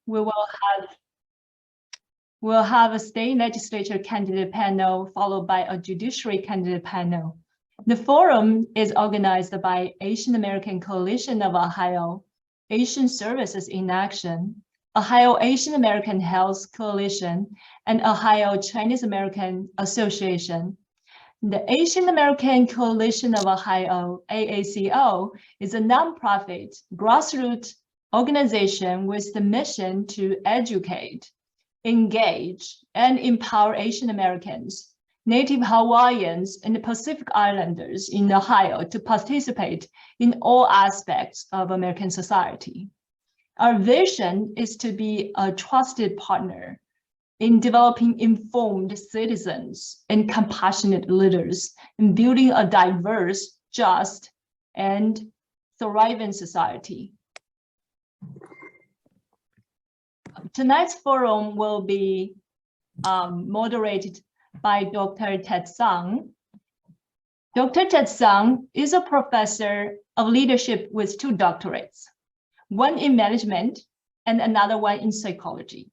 we will have a state legislature candidate panel followed by a judiciary candidate panel. The forum is organized by Asian American Coalition of Ohio, Asian Services in Action, Ohio Asian American Health Coalition, and Ohio Chinese American Association. The Asian American Coalition of Ohio, AACO, is a nonprofit grassroots organization with the mission to educate, engage, and empower Asian Americans, Native Hawaiians, and Pacific Islanders in Ohio to participate in all aspects of American society. Our vision is to be a trusted partner in developing informed citizens and compassionate leaders in building a diverse, just, and thriving society. Tonight's forum will be moderated by Dr. Ted Sung. Dr. Ted Sung is a professor of leadership with 2 doctorates, one in management and another one in psychology.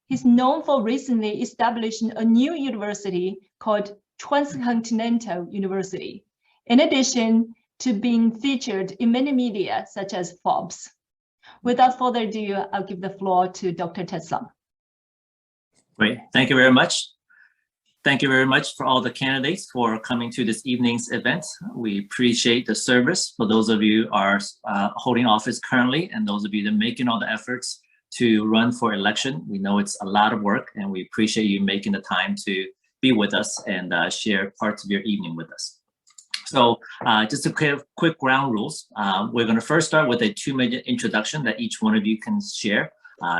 He's known for recently establishing a new university called Transcontinental University, in addition to being featured in many media such as Forbes. Without further ado, I'll give the floor to Dr. Ted Sung. Great, thank you very much. Thank you very much for all the candidates for coming to this evening's event. We appreciate the service for those of you who are holding office currently and those of you that are making all the efforts to run for election. We know it's a lot of work and we appreciate you making the time to be with us and share parts of your evening with us. So just a quick ground rules. We're going to first start with a 2-minute introduction that each one of you can share.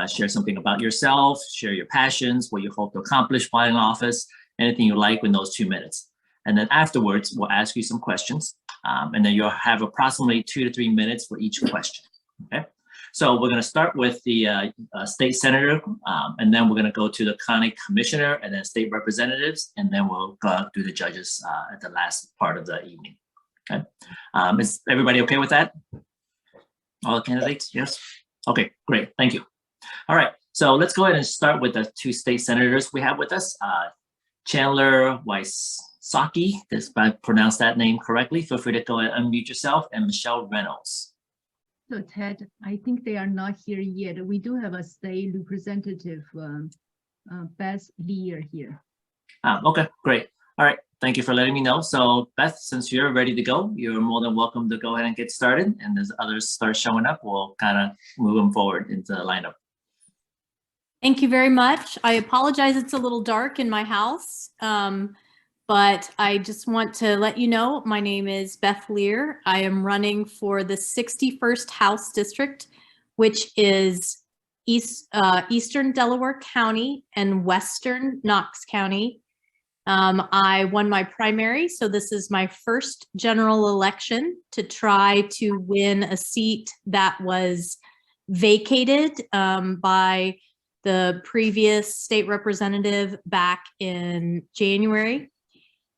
Share something about yourself, share your passions, what you hope to accomplish while in office, anything you like in those 2 minutes. And then afterwards, we'll ask you some questions. And then you'll have approximately 2 to 3 minutes for each question, okay? So we're going to start with the state senator, and then we're going to go to the county commissioner and then state representatives, and then we'll go do the judges at the last part of the evening. Okay, is everybody okay with that? All the candidates, yes? Okay, great, thank you. All right, so let's go ahead and start with the 2 state senators we have with us. Chandler Wysocki, if I pronounced that name correctly, feel free to go ahead and unmute yourself, and Michele Reynolds. So Ted, I think they are not here yet. We do have a state representative, Beth Lear here. Okay, great. All right, thank you for letting me know. So Beth, since you're ready to go, you're more than welcome to go ahead and get started. And as others start showing up, we'll kind of move them forward into the lineup. Thank you very much. I apologize, it's a little dark in my house. But I just want to let you know, my name is Beth Lear. I am running for the 61st House District, which is Eastern Delaware County and Western Knox County. I won my primary, so this is my first general election to try to win a seat that was vacated by the previous state representative back in January.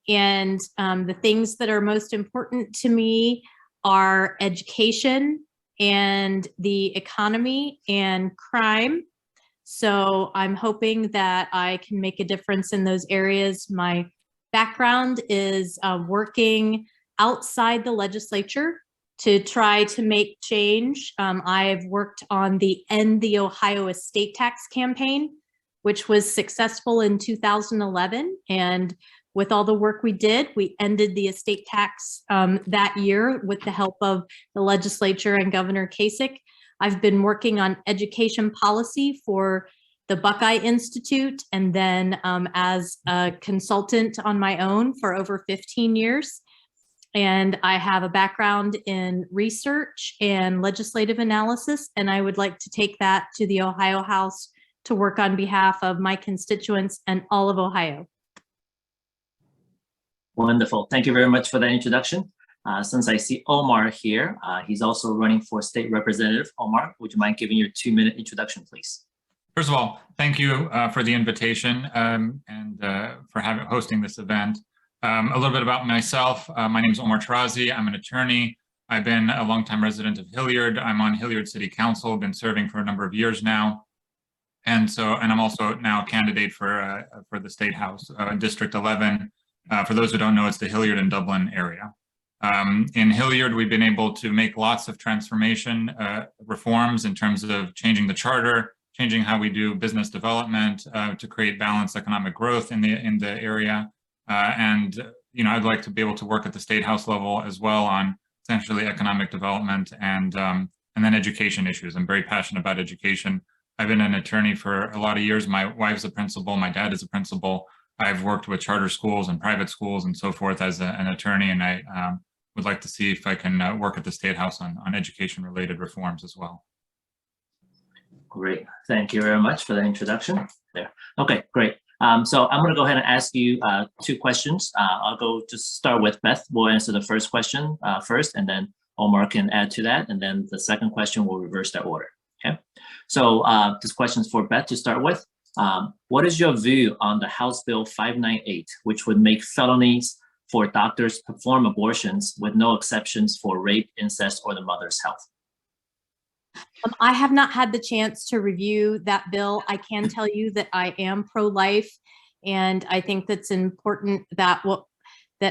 And the things that are most important to me are education and the economy and crime. So I'm hoping that I can make a difference in those areas. My background is working outside the legislature to try to make change. I've worked on the End the Ohio Estate Tax campaign, which was successful in 2011. And with all the work we did, we ended the estate tax that year with the help of the legislature and Governor Kasich. I've been working on education policy for the Buckeye Institute and then as a consultant on my own for over 15 years. And I have a background in research and legislative analysis, and I would like to take that to the Ohio House to work on behalf of my constituents and all of Ohio. Wonderful. Thank you very much for that introduction. Since I see Omar here, he's also running for state representative. Omar, would you mind giving your 2-minute introduction, please? First of all, thank you for the invitation and for hosting this event. A little bit about myself. My name is Omar Tarazi. I'm an attorney. I've been a longtime resident of Hilliard. I'm on Hilliard City Council, been serving for a number of years now. And I'm also now a candidate for the State House, District 11. For those who don't know, it's the Hilliard and Dublin area. In Hilliard, we've been able to make lots of transformation reforms in terms of changing the charter, changing how we do business development to create balanced economic growth in the area. And I'd like to be able to work at the State House level as well on essentially economic development and then education issues. I'm very passionate about education. I've been an attorney for a lot of years. My wife's a principal, my dad is a principal. I've worked with charter schools and private schools and so forth as an attorney, and I would like to see if I can work at the State House on education-related reforms as well. Great. Thank you very much for the introduction there. Okay, great. So I'm going to go ahead and ask you 2 questions. I'll go just start with Beth. We'll answer the first question first, and then Omar can add to that. And then the second question will reverse that order. Okay. So this question is for Beth to start with. What is your view on the House Bill 598, which would make felonies for doctors perform abortions with no exceptions for rape, incest, or the mother's health? I have not had the chance to review that bill. I can tell you that I am pro-life, and I think that's important that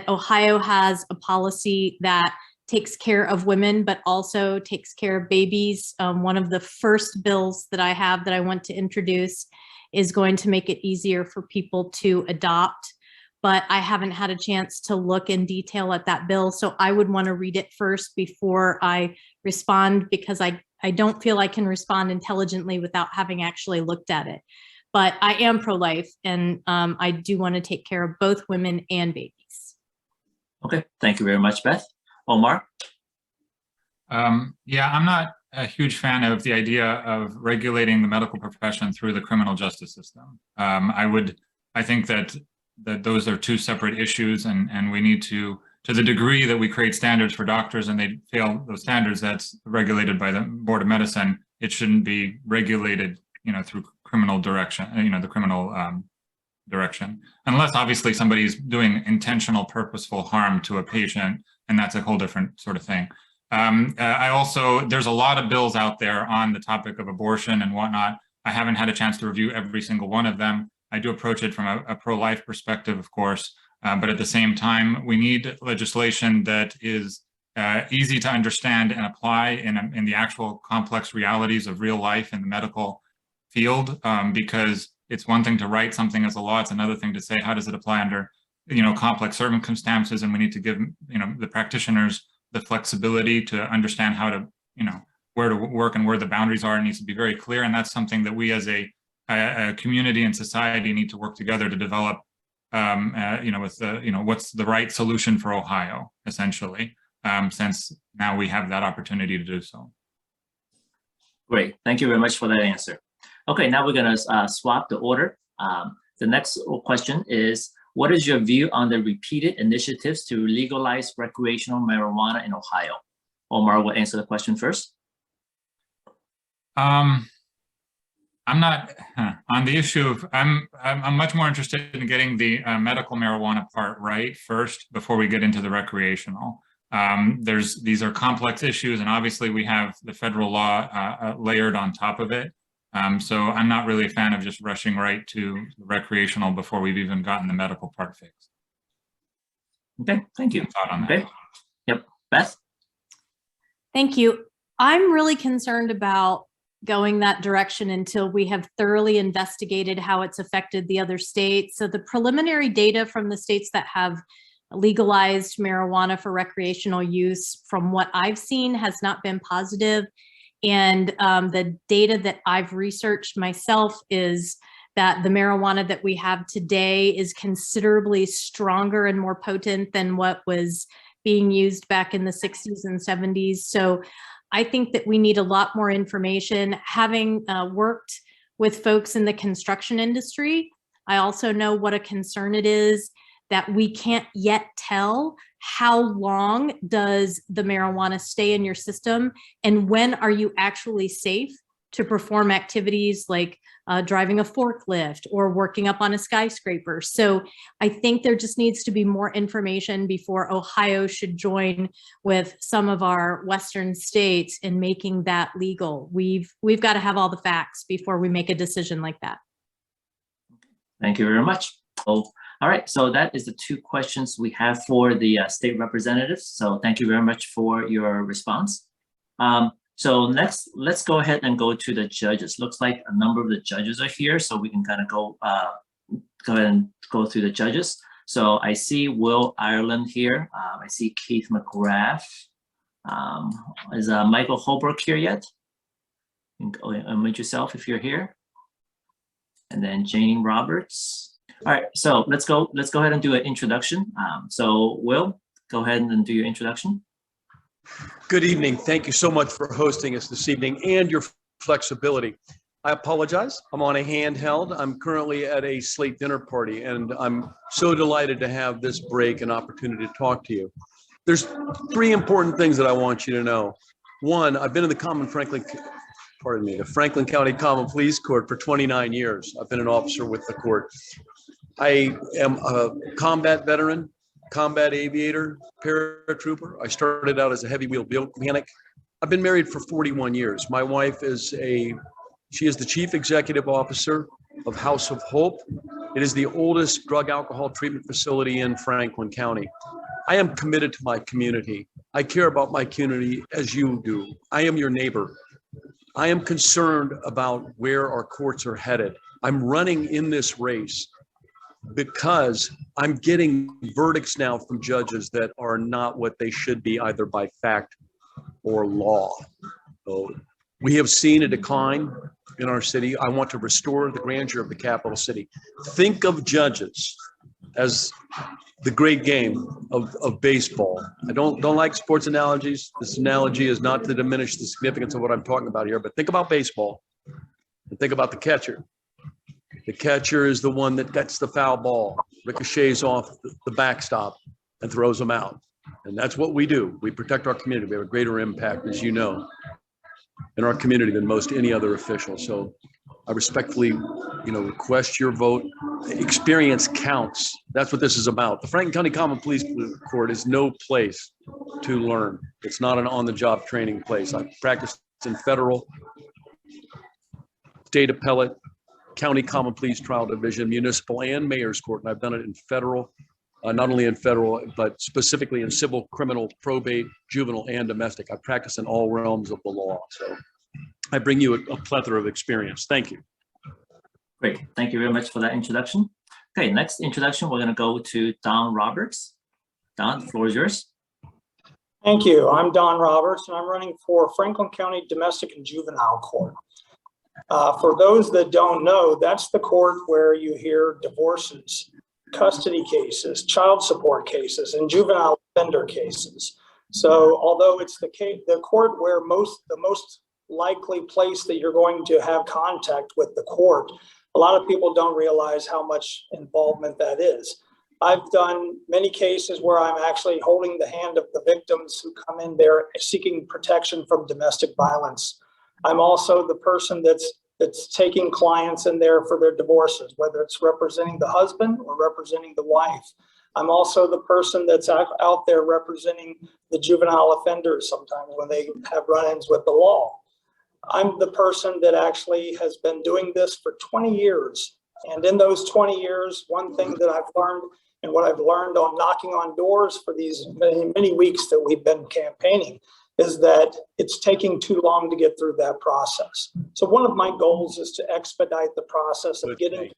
Ohio has a policy that takes care of women, but also takes care of babies. One of the first bills that I have that I want to introduce is going to make it easier for people to adopt, but I haven't had a chance to look in detail at that bill. So I would want to read it first before I respond, because I don't feel I can respond intelligently without having actually looked at it. But I am pro-life, and I do want to take care of both women and babies. Okay, thank you very much, Beth. Omar? Yeah, I'm not a huge fan of the idea of regulating the medical profession through the criminal justice system. I think that those are 2 separate issues, and we need to the degree that we create standards for doctors and they fail those standards, that's regulated by the Board of Medicine. It shouldn't be regulated, through criminal direction, the criminal direction, unless obviously somebody's doing intentional, purposeful harm to a patient, and that's a whole different sort of thing. There's a lot of bills out there on the topic of abortion and whatnot. I haven't had a chance to review every single one of them. I do approach it from a pro-life perspective, of course, but at the same time, we need legislation that is easy to understand and apply in the actual complex realities of real life in the medical field, because it's one thing to write something as a law, it's another thing to say, how does it apply under, complex circumstances, and we need to give, the practitioners the flexibility to understand how to, where to work and where the boundaries are. It needs to be very clear, and that's something that we as a community and society need to work together to develop, with the, what's the right solution for Ohio, essentially, since now we have that opportunity to do so. Great, thank you very much for that answer. Okay, now we're gonna swap the order. The next question is, what is your view on the repeated initiatives to legalize recreational marijuana in Ohio? Omar will answer the question first. I'm not on the issue of, I'm much more interested in getting the medical marijuana part right first before we get into the recreational. These are complex issues, and obviously we have the federal law layered on top of it. So I'm not really a fan of just rushing right to the recreational before we've even gotten the medical part fixed. Okay, thank you. Thought on that. Okay, yep, Beth? Thank you. I'm really concerned about going that direction until we have thoroughly investigated how it's affected the other states. So the preliminary data from the states that have legalized marijuana for recreational use, from what I've seen, has not been positive. And the data that I've researched myself is that the marijuana that we have today is considerably stronger and more potent than what was being used back in the 60s and 70s. So I think that we need a lot more information. Having worked with folks in the construction industry, I also know what a concern it is that we can't yet tell how long does the marijuana stay in your system and when are you actually safe to perform activities like driving a forklift or working up on a skyscraper. So I think there just needs to be more information before Ohio should join with some of our Western states in making that legal. We've got to have all the facts before we make a decision like that. Thank you very much. Oh, all right, so that is the 2 questions we have for the state representatives. So thank you very much for your response. So next, let's go ahead and go to the judges. Looks like a number of the judges are here, so we can kind of go ahead and go through the judges. So I see Will Ireland here. I see Keith McGrath. Is Michael Holbrook here yet? You can go unmute yourself if you're here. And then Janie Roberts. All right, so let's go ahead and do an introduction. So Will, go ahead and do your introduction. Good evening. Thank you so much for hosting us this evening and your flexibility. I apologize. I'm on a handheld. I'm currently at a slate dinner party, and I'm so delighted to have this break and opportunity to talk to you. There's 3 important things that I want you to know. 1, I've been in the Franklin County Common Pleas Court for 29 years. I've been an officer with the court. I am a combat veteran, combat aviator, paratrooper. I started out as a heavy wheel mechanic. I've been married for 41 years. My wife is she is the chief executive officer of House of Hope. It is the oldest drug alcohol treatment facility in Franklin County. I am committed to my community. I care about my community as you do. I am your neighbor. I am concerned about where our courts are headed. I'm running in this race because I'm getting verdicts now from judges that are not what they should be, either by fact or law. So we have seen a decline in our city. I want to restore the grandeur of the capital city. Think of judges as the great game of baseball. I don't like sports analogies. This analogy is not to diminish the significance of what I'm talking about here, but think about baseball and think about the catcher. The catcher is the one that gets the foul ball, ricochets off the backstop and throws them out. And that's what we do. We protect our community. We have a greater impact, as you know, in our community than most any other official. So I respectfully, request your vote. Experience counts. That's what this is about. The Franklin County Common Pleas Court is no place to learn. It's not an on-the-job training place. I've practiced in federal, state appellate, county common pleas trial division, municipal, and mayor's court. And I've done it in federal, not only in federal, but specifically in civil, criminal, probate, juvenile, and domestic. I practice in all realms of the law. So I bring you a plethora of experience. Thank you. Great. Thank you very much for that introduction. Okay, next introduction, we're going to go to Don Roberts. Don, the floor is yours. Thank you. I'm Don Roberts, and I'm running for Franklin County Domestic and Juvenile Court. For those that don't know, that's the court where you hear divorces, custody cases, child support cases, and juvenile offender cases. So although it's the court where the most likely place that you're going to have contact with the court, a lot of people don't realize how much involvement that is. I've done many cases where I'm actually holding the hand of the victims who come in there seeking protection from domestic violence. I'm also the person that's taking clients in there for their divorces, whether it's representing the husband or representing the wife. I'm also the person that's out there representing the juvenile offenders sometimes when they have run-ins with the law. I'm the person that actually has been doing this for 20 years. And in those 20 years, one thing that I've learned and what I've learned on knocking on doors for these many weeks that we've been campaigning is that it's taking too long to get through that process. So one of my goals is to expedite the process of getting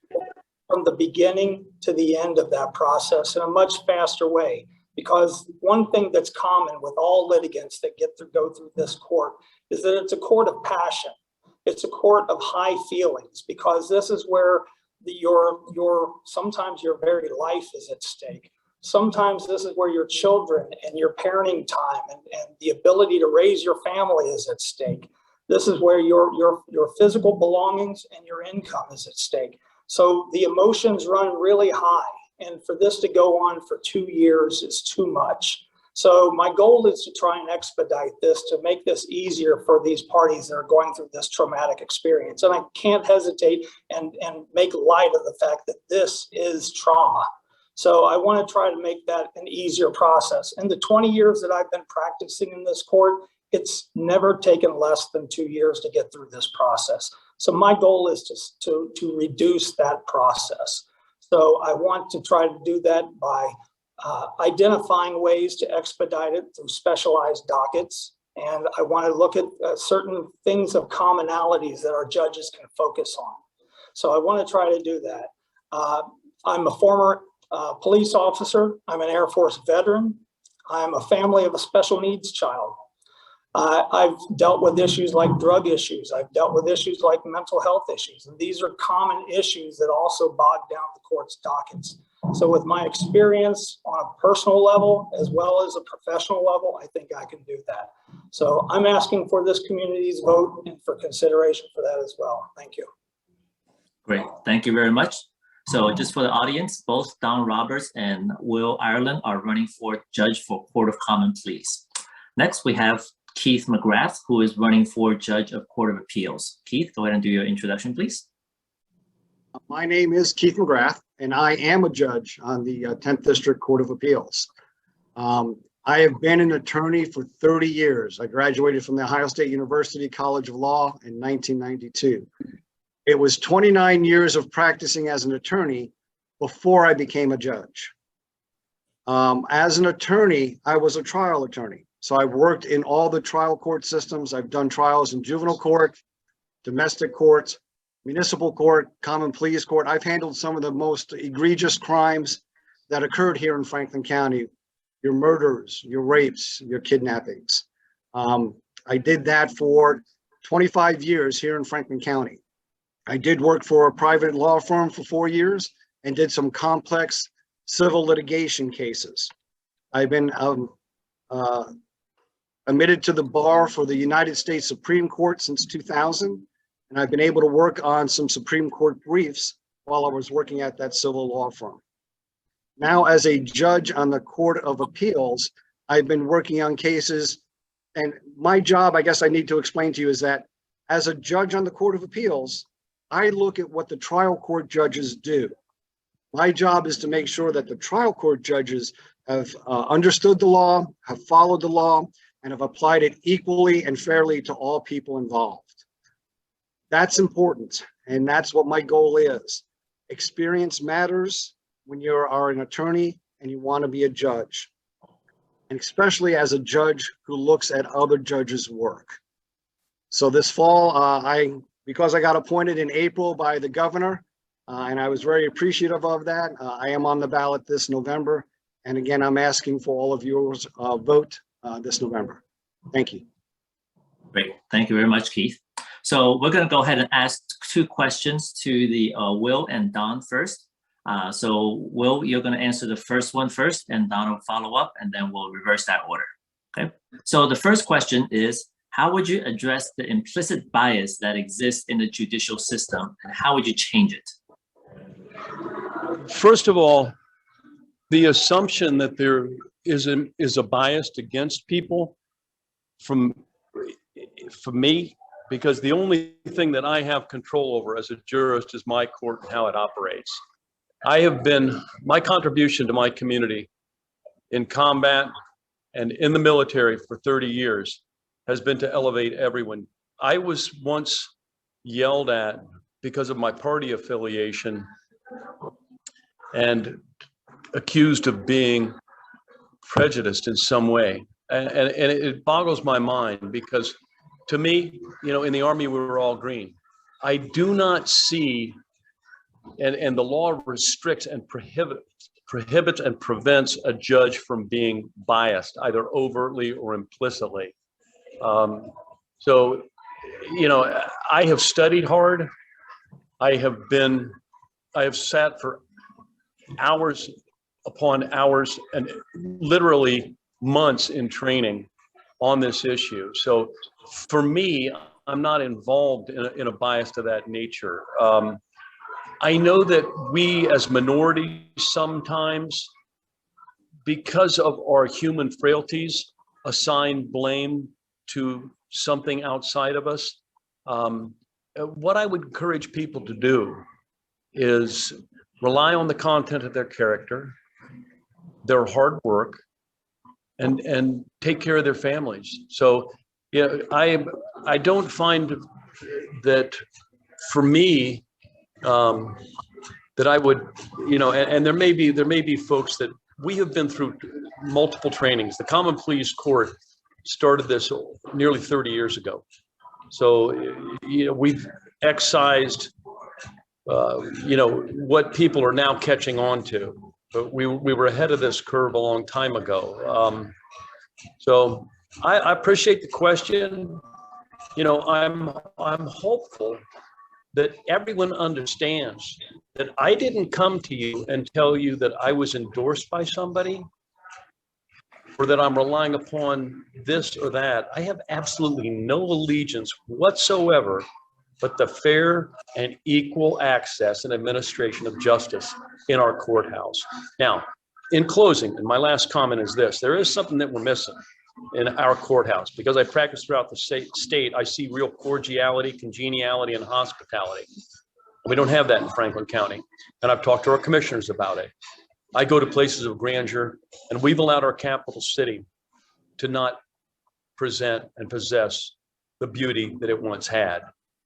from the beginning to the end of that process in a much faster way. Because one thing that's common with all litigants that go through this court is that it's a court of passion. It's a court of high feelings, because this is where sometimes your very life is at stake. Sometimes this is where your children and your parenting time and the ability to raise your family is at stake. This is where your physical belongings and your income is at stake. So the emotions run really high. And for this to go on for 2 years is too much. So my goal is to try and expedite this, to make this easier for these parties that are going through this traumatic experience. And I can't hesitate and make light of the fact that this is trauma. So I want to try to make that an easier process. In the 20 years that I've been practicing in this court, it's never taken less than 2 years to get through this process. So my goal is to reduce that process. So I want to try to do that by identifying ways to expedite it through specialized dockets. And I want to look at certain things of commonalities that our judges can focus on. So I want to try to do that. I'm a former police officer. I'm an Air Force veteran. I'm a family of a special needs child. I've dealt with issues like drug issues. I've dealt with issues like mental health issues. And these are common issues that also bog down the court's dockets. So with my experience on a personal level, as well as a professional level, I think I can do that. So I'm asking for this community's vote and for consideration for that as well. Thank you. Great, thank you very much. So just for the audience, both Don Roberts and Will Ireland are running for judge for Court of Common Pleas. Next, we have Keith McGrath, who is running for judge of Court of Appeals. Keith, go ahead and do your introduction, please. My name is Keith McGrath, and I am a judge on the 10th District Court of Appeals. I have been an attorney for 30 years. I graduated from the Ohio State University College of Law in 1992. It was 29 years of practicing as an attorney before I became a judge. As an attorney, I was a trial attorney. So I've worked in all the trial court systems. I've done trials in juvenile court, domestic court, municipal court, common pleas court. I've handled some of the most egregious crimes that occurred here in Franklin County, your murders, your rapes, your kidnappings. I did that for 25 years here in Franklin County. I did work for a private law firm for 4 years and did some complex civil litigation cases. I've been admitted to the bar for the United States Supreme Court since 2000, and I've been able to work on some Supreme Court briefs while I was working at that civil law firm. Now, as a judge on the Court of Appeals, I've been working on cases, and my job, I guess I need to explain to you, is that as a judge on the Court of Appeals, I look at what the trial court judges do. My job is to make sure that the trial court judges have understood the law, have followed the law, and have applied it equally and fairly to all people involved. That's important, and that's what my goal is. Experience matters when you are an attorney and you want to be a judge, and especially as a judge who looks at other judges' work. So this fall, because I got appointed in April by the governor, and I was very appreciative of that, I am on the ballot this November. And again, I'm asking for all of yours vote this November. Thank you. Great, thank you very much, Keith. So we're going to go ahead and ask 2 questions to the Will and Don first. So Will, you're going to answer the first one first, and Don will follow up, and then we'll reverse that order. Okay. So the first question is, how would you address the implicit bias that exists in the judicial system, and how would you change it? First of all, the assumption that there is a bias against people for me, because the only thing that I have control over as a jurist is my court and how it operates. My contribution to my community in combat and in the military for 30 years has been to elevate everyone. I was once yelled at because of my party affiliation and accused of being prejudiced in some way. And it boggles my mind, because to me, in the Army, we were all green. I do not see, and the law restricts and prohibits and prevents a judge from being biased, either overtly or implicitly. So, I have studied hard. I have sat for hours upon hours and literally months in training on this issue. So for me, I'm not involved in a bias to that nature. I know that we as minorities sometimes because of our human frailties, assign blame to something outside of us. What I would encourage people to do is rely on the content of their character, their hard work, and take care of their families. So, yeah, I don't find that for me, that I would, and there may be folks that we have been through multiple trainings. The Common Pleas Court started this nearly 30 years ago. So, we've excised, what people are now catching on to, but we were ahead of this curve a long time ago. So I appreciate the question. I'm hopeful that everyone understands that I didn't come to you and tell you that I was endorsed by somebody or that I'm relying upon this or that. I have absolutely no allegiance whatsoever but the fair and equal access and administration of justice in our courthouse. Now, in closing, and my last comment is this: there is something that we're missing in our courthouse. Because I practice throughout the state, I see real cordiality, congeniality, and hospitality. We don't have that in Franklin County. And I've talked to our commissioners about it. I go to places of grandeur, and we've allowed our capital city to not present and possess the beauty that it once had.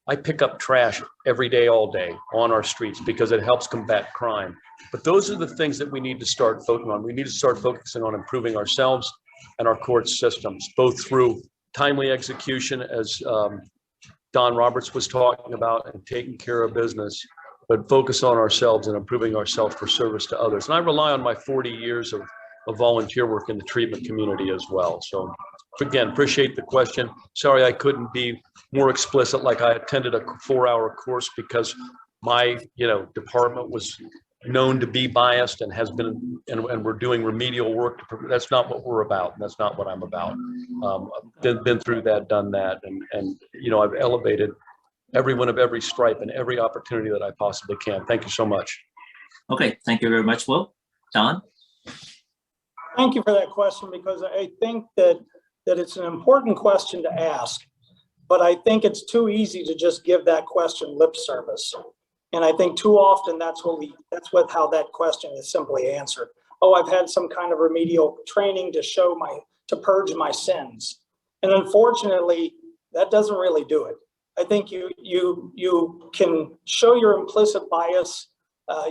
I pick up trash every day, all day on our streets because it helps combat crime. But those are the things that we need to start focusing on. We need to start focusing on improving ourselves and our court systems, both through timely execution, as Don Roberts was talking about, and taking care of business, but focus on ourselves and improving ourselves for service to others. And I rely on my 40 years of volunteer work in the treatment community as well. So again, appreciate the question. Sorry I couldn't be more explicit, like I attended a 4-hour course because my department was known to be biased and has been, and we're doing remedial work. That's not what we're about. That's not what I'm about. Been through that, done that, and I've elevated everyone of every stripe and every opportunity that I possibly can. Thank you so much. Okay, thank you very much, Will. Don? Thank you for that question, because I think that it's an important question to ask, but I think it's too easy to just give that question lip service. And I think too often that's how that question is simply answered. Oh, I've had some kind of remedial training to purge my sins. And unfortunately, that doesn't really do it. I think you can show your implicit bias,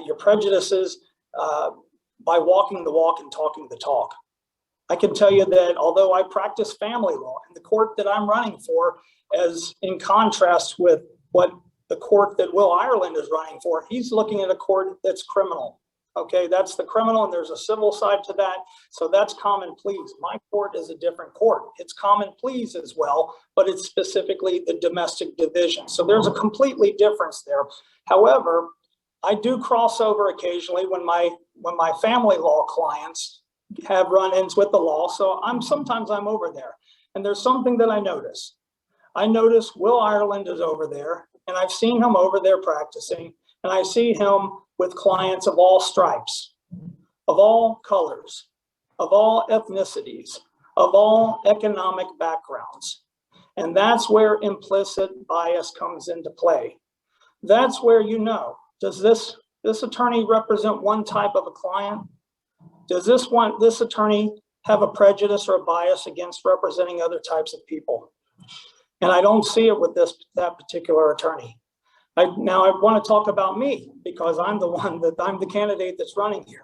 your prejudices, by walking the walk and talking the talk. I can tell you that although I practice family law in the court that I'm running for, as in contrast with what the court that Will Ireland is running for, he's looking at a court that's criminal. Okay, that's the criminal, and there's a civil side to that. So that's common pleas. My court is a different court. It's common pleas as well, but it's specifically the domestic division. So there's a completely difference there. However, I do cross over occasionally when my family law clients have run-ins with the law. So sometimes I'm over there, and there's something that I notice. I notice Will Ireland is over there, and I've seen him over there practicing, and I see him with clients of all stripes, of all colors, of all ethnicities, of all economic backgrounds. And that's where implicit bias comes into play. That's where does this attorney represent one type of a client? Does this attorney have a prejudice or a bias against representing other types of people? And I don't see it with that particular attorney. Now I want to talk about me, because I'm the candidate that's running here.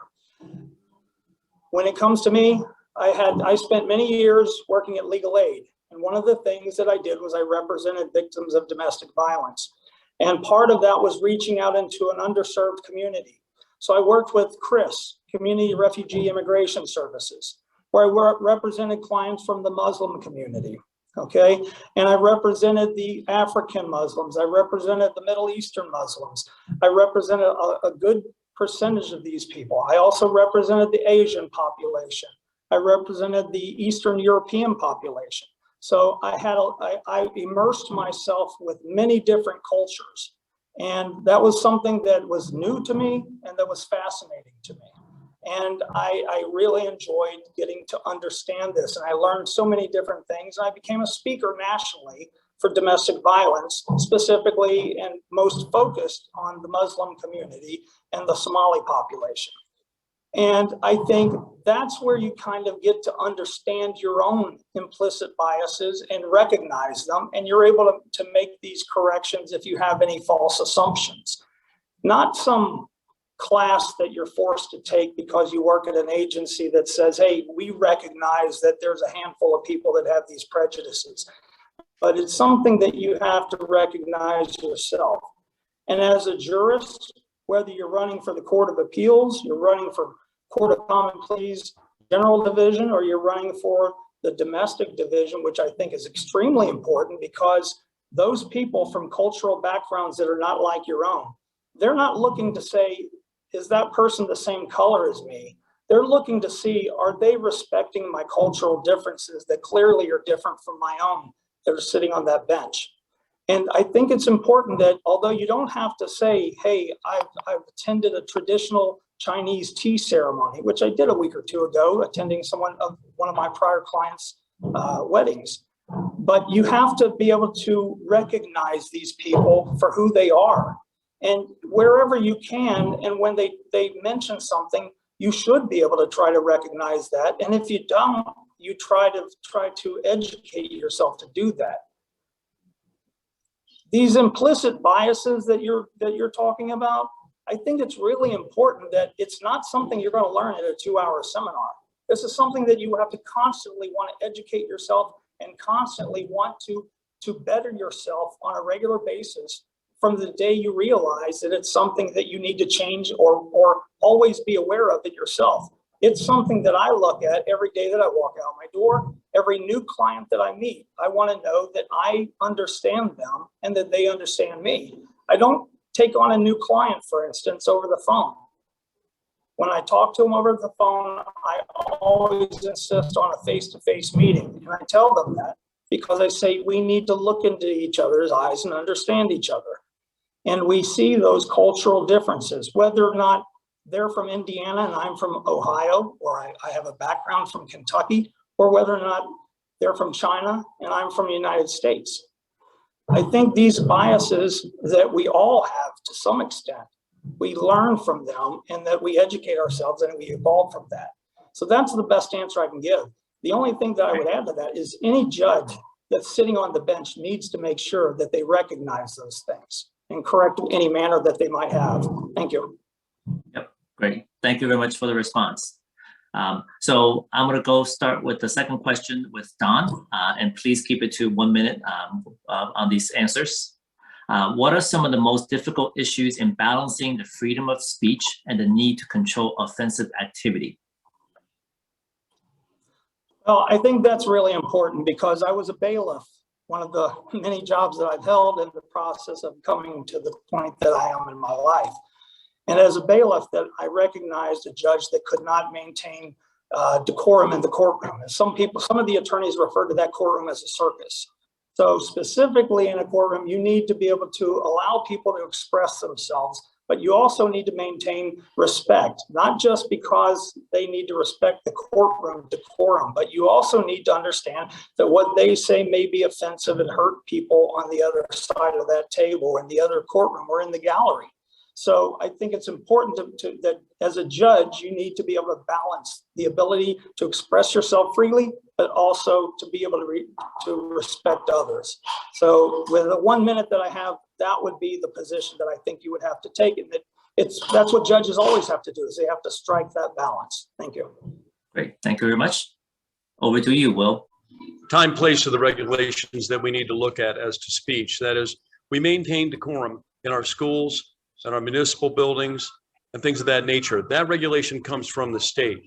When it comes to me, I spent many years working at legal aid. And one of the things that I did was I represented victims of domestic violence. And part of that was reaching out into an underserved community. So I worked with CRIS, Community Refugee Immigration Services, where I represented clients from the Muslim community. Okay, and I represented the African Muslims. I represented the Middle Eastern Muslims. I represented a good percentage of these people. I also represented the Asian population. I represented the Eastern European population. So I immersed myself with many different cultures. And that was something that was new to me and that was fascinating to me. And I really enjoyed getting to understand this. And I learned so many different things. I became a speaker nationally for domestic violence, specifically and most focused on the Muslim community and the Somali population. And I think that's where you kind of get to understand your own implicit biases and recognize them. And you're able to make these corrections if you have any false assumptions. Not some class that you're forced to take because you work at an agency that says, hey, we recognize that there's a handful of people that have these prejudices. But it's something that you have to recognize yourself. And as a jurist, whether you're running for the Court of Appeals, you're running for Court of Common Pleas General Division, or you're running for the Domestic Division, which I think is extremely important because those people from cultural backgrounds that are not like your own, they're not looking to say, is that person the same color as me? They're looking to see, are they respecting my cultural differences that clearly are different from my own that are sitting on that bench? And I think it's important that although you don't have to say, hey, I've attended a traditional Chinese tea ceremony, which I did a week or two ago, attending one of my prior clients' weddings. But you have to be able to recognize these people for who they are. And wherever you can, and when they mention something, you should be able to try to recognize that. And if you don't, you try to educate yourself to do that. These implicit biases that you're talking about, I think it's really important that it's not something you're going to learn at a 2-hour seminar. This is something that you have to constantly want to educate yourself and constantly want to better yourself on a regular basis from the day you realize that it's something that you need to change or always be aware of it yourself. It's something that I look at every day that I walk out my door, every new client that I meet. I want to know that I understand them and that they understand me. I don't take on a new client, for instance, over the phone. When I talk to them over the phone, I always insist on a face-to-face meeting. And I tell them that because I say we need to look into each other's eyes and understand each other. And we see those cultural differences, whether or not they're from Indiana and I'm from Ohio, or I have a background from Kentucky, or whether or not they're from China and I'm from the United States. I think these biases that we all have to some extent, we learn from them and that we educate ourselves and we evolve from that. So that's the best answer I can give. The only thing that I would add to that is any judge that's sitting on the bench needs to make sure that they recognize those things and correct any manner that they might have. Thank you. Yep, great. Thank you very much for the response. So I'm going to go start with the second question with Don, and please keep it to 1 minute on these answers. What are some of the most difficult issues in balancing the freedom of speech and the need to control offensive activity? Well, I think that's really important because I was a bailiff, one of the many jobs that I've held in the process of coming to the point that I am in my life. And as a bailiff, that I recognized a judge that could not maintain decorum in the courtroom. And some of the attorneys refer to that courtroom as a circus. So specifically in a courtroom, you need to be able to allow people to express themselves, but you also need to maintain respect, not just because they need to respect the courtroom decorum, but you also need to understand that what they say may be offensive and hurt people on the other side of that table, in the other courtroom, or in the gallery. So I think it's important that as a judge, you need to be able to balance the ability to express yourself freely, but also to be able to respect others. So with the 1 minute that I have, that would be the position that I think you would have to take. And that's what judges always have to do, is they have to strike that balance. Thank you. Great, thank you very much. Over to you, Will. Time, place are the regulations that we need to look at as to speech. That is, we maintain decorum in our schools and our municipal buildings and things of that nature. That regulation comes from the state.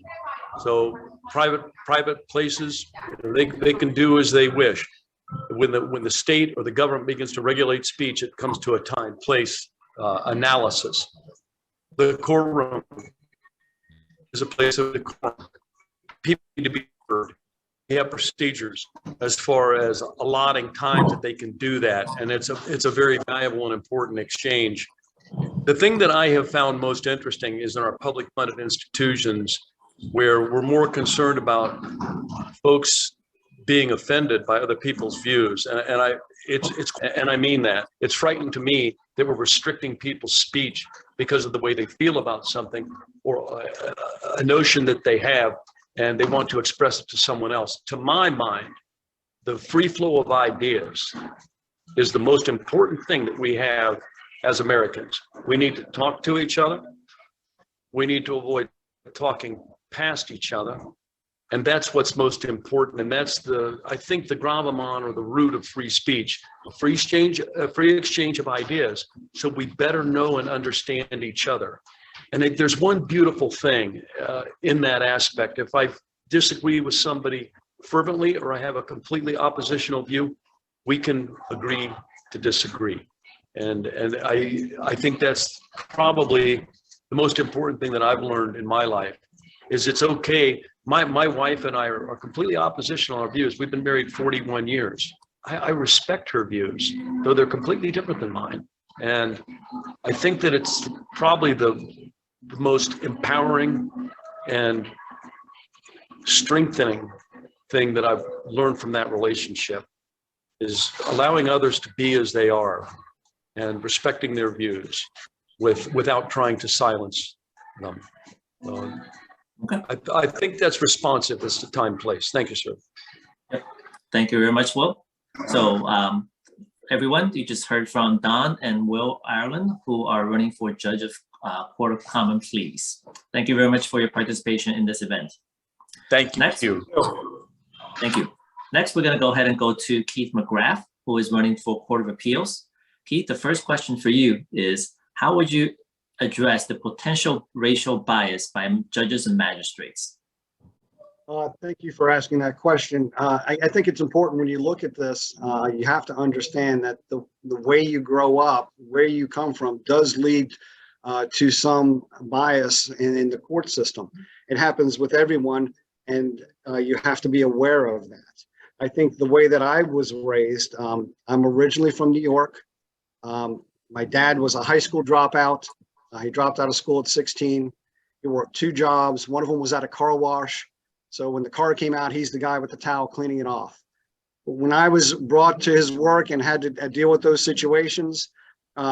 So private places, they can do as they wish. When the state or the government begins to regulate speech, it comes to a time, place analysis. The courtroom is a place of decorum. People need to be heard. We have procedures as far as allotting times that they can do that, and it's a very valuable and important exchange. The thing that I have found most interesting is in our public funded institutions where we're more concerned about folks being offended by other people's views. And I mean that. It's frightening to me that we're restricting people's speech because of the way they feel about something or a notion that they have and they want to express it to someone else. To my mind, the free flow of ideas is the most important thing that we have as Americans. We need to talk to each other. We need to avoid talking past each other. And that's what's most important. And that's I think the gravamen or the root of free speech, a free exchange of ideas. So we better know and understand each other. And there's one beautiful thing in that aspect. If I disagree with somebody fervently, or I have a completely oppositional view, we can agree to disagree. And I think that's probably the most important thing that I've learned in my life is it's okay. My wife and I are completely oppositional on our views. We've been married 41 years. I respect her views, though they're completely different than mine. And I think that it's probably the most empowering and strengthening thing that I've learned from that relationship is allowing others to be as they are and respecting their views without trying to silence them. Okay. I think that's responsive as to time, place. Thank you, sir. Yep. Thank you very much, Will. So everyone, you just heard from Don and Will Ireland, who are running for Judge of Court of Common Pleas. Thank you very much for your participation in this event. Thank you. Next, thank you. Next, we're going to go ahead and go to Keith McGrath, who is running for Court of Appeals. Keith, the first question for you is, how would you address the potential racial bias by judges and magistrates? Thank you for asking that question. I think it's important when you look at this, you have to understand that the way you grow up, where you come from, does lead to some bias in the court system. It happens with everyone, and you have to be aware of that. I think the way that I was raised, I'm originally from New York. My dad was a high school dropout. He dropped out of school at 16. He worked 2 jobs. One of them was at a car wash. So when the car came out, he's the guy with the towel cleaning it off. But when I was brought to his work and had to deal with those situations,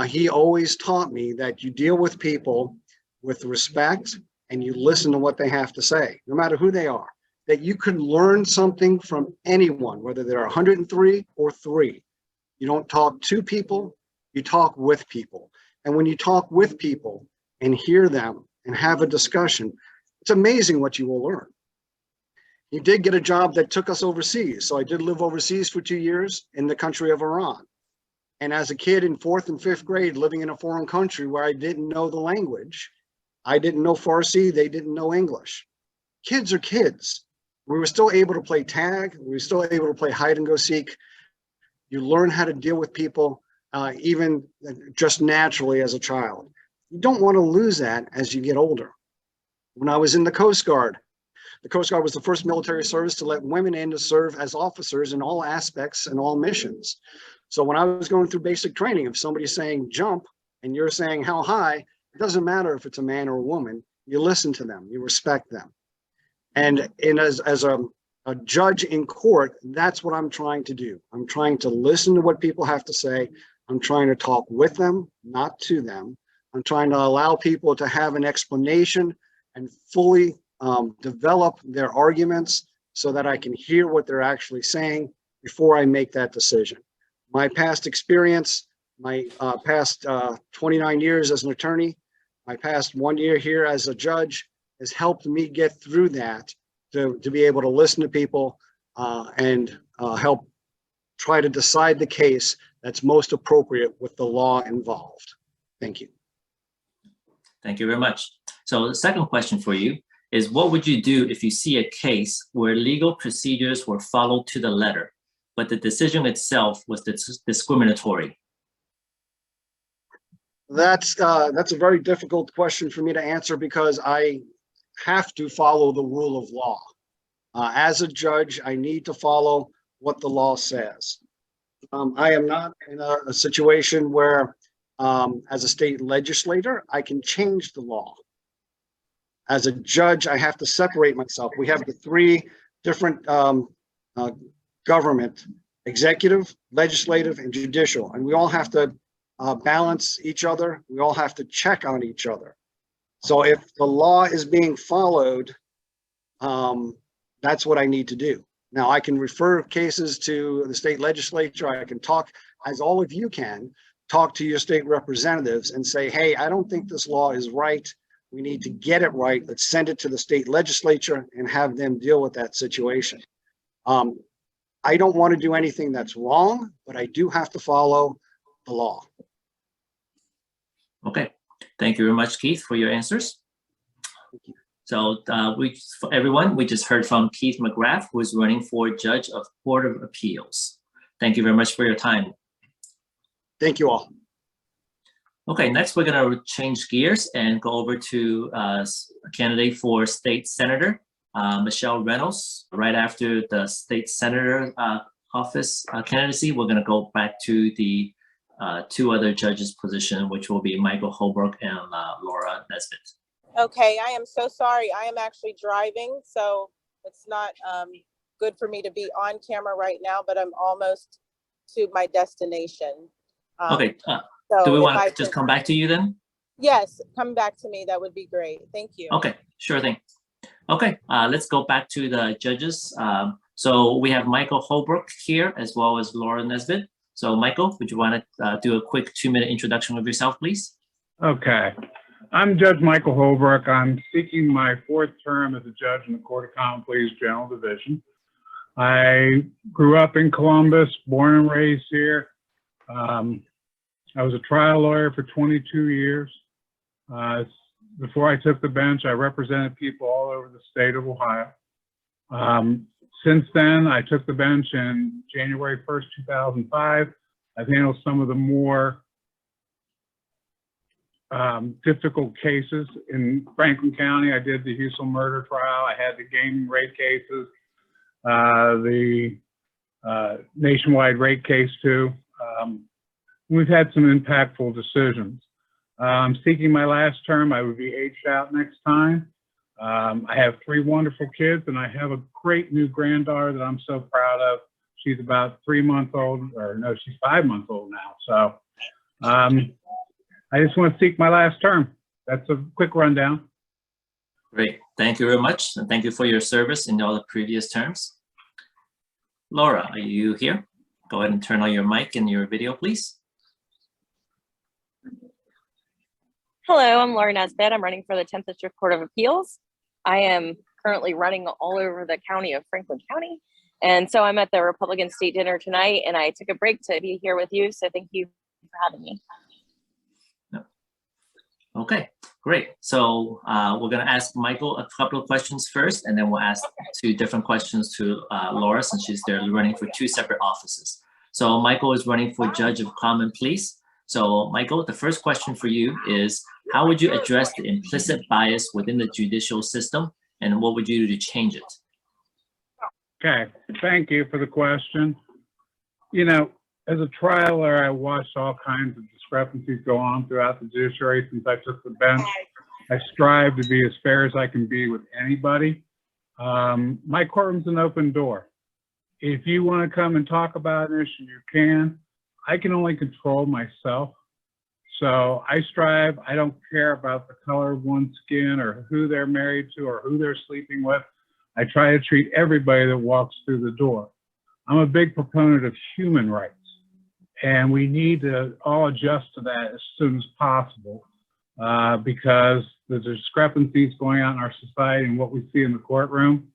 he always taught me that you deal with people with respect and you listen to what they have to say, no matter who they are, that you can learn something from anyone, whether they're 103 or 3. You don't talk to people, you talk with people. And when you talk with people and hear them and have a discussion, it's amazing what you will learn. He did get a job that took us overseas. So I did live overseas for 2 years in the country of Iran. And as a kid in 4th and 5th grade, living in a foreign country where I didn't know the language, I didn't know Farsi, they didn't know English. Kids are kids. We were still able to play tag. We were still able to play hide and go seek. You learn how to deal with people, even just naturally as a child. You don't want to lose that as you get older. When I was in the Coast Guard was the first military service to let women in to serve as officers in all aspects and all missions. So when I was going through basic training, if somebody's saying jump and you're saying how high, it doesn't matter if it's a man or a woman, you listen to them, you respect them. And as a judge in court, that's what I'm trying to do. I'm trying to listen to what people have to say. I'm trying to talk with them, not to them. I'm trying to allow people to have an explanation and fully develop their arguments so that I can hear what they're actually saying before I make that decision. My past experience, my past 29 years as an attorney, my past 1 year here as a judge has helped me get through that to be able to listen to people and help try to decide the case that's most appropriate with the law involved. Thank you. Thank you very much. So the second question for you is, what would you do if you see a case where legal procedures were followed to the letter, but the decision itself was discriminatory? That's a very difficult question for me to answer because I have to follow the rule of law. As a judge, I need to follow what the law says. I am not in a situation where As a state legislator, I can change the law. As a judge, I have to separate myself. We have the three different government, executive, legislative, and judicial, and we all have to balance each other. We all have to check on each other. So if the law is being followed, that's what I need to do. Now, I can refer cases to the state legislature. I can talk, as all of you can, talk to your state representatives and say, hey, I don't think this law is right. We need to get it right. Let's send it to the state legislature and have them deal with that situation. I don't want to do anything that's wrong, but I do have to follow the law. Okay, thank you very much, Keith, for your answers. So for everyone, we just heard from Keith McGrath, who is running for Judge of Court of Appeals. Thank you very much for your time. Thank you all. Okay, next we're going to change gears and go over to a candidate for state senator, Michele Reynolds. Right after the state senator office candidacy, we're going to go back to the two other judges' position, which will be Michael Holbrook and Laura Nesbitt. Okay, I am so sorry. I am actually driving, so it's not good for me to be on camera right now, but I'm almost to my destination. Okay, so do we want to just come back to you then? Yes, come back to me. That would be great. Thank you. Okay, sure thing. Okay, let's go back to the judges. So we have Michael Holbrook here as well as Laura Nesbitt. So Michael, would you want to do a quick 2-minute introduction of yourself, please? Okay. I'm Judge Michael Holbrook. I'm seeking my 4th term as a judge in the Court of Common Pleas General Division. I grew up in Columbus, born and raised here. I was a trial lawyer for 22 years. Before I took the bench, I represented people all over the state of Ohio. Since then, I took the bench in January 1st, 2005. I've handled some of the more difficult cases in Franklin County. I did the Houston murder trial. I had the gaming rape cases, the nationwide rape case too. We've had some impactful decisions. I'm seeking my last term. I would be aged out next time. I have 3 wonderful kids, and I have a great new granddaughter that I'm so proud of. She's about 3 months old, or no, she's 5 months old now. So I just want to seek my last term. That's a quick rundown. Great, thank you very much. And thank you for your service in all the previous terms. Laura, are you here? Go ahead and turn on your mic and your video, please. Hello, I'm Laura Nesbitt. I'm running for the 10th District Court of Appeals. I am currently running all over the county of Franklin County. And so I'm at the Republican State Dinner tonight, and I took a break to be here with you. So thank you for having me. Okay, great. So we're going to ask Michael a couple of questions first, and then we'll ask 2 different questions to Laura, since she's there running for 2 separate offices. So Michael is running for Judge of Common Pleas. So Michael, the first question for you is, how would you address the implicit bias within the judicial system, and what would you do to change it? Okay, thank you for the question. You know, as a trial lawyer, I watched all kinds of discrepancies go on throughout the judiciary since I took the bench. I strive to be as fair as I can be with anybody. My courtroom's an open door. If you want to come and talk about an issue, you can. I can only control myself. So I strive, I don't care about the color of one's skin or who they're married to or who they're sleeping with. I try to treat everybody that walks through the door. I'm a big proponent of human rights, and we need to all adjust to that as soon as possible because the discrepancies going on in our society and what we see in the courtroom,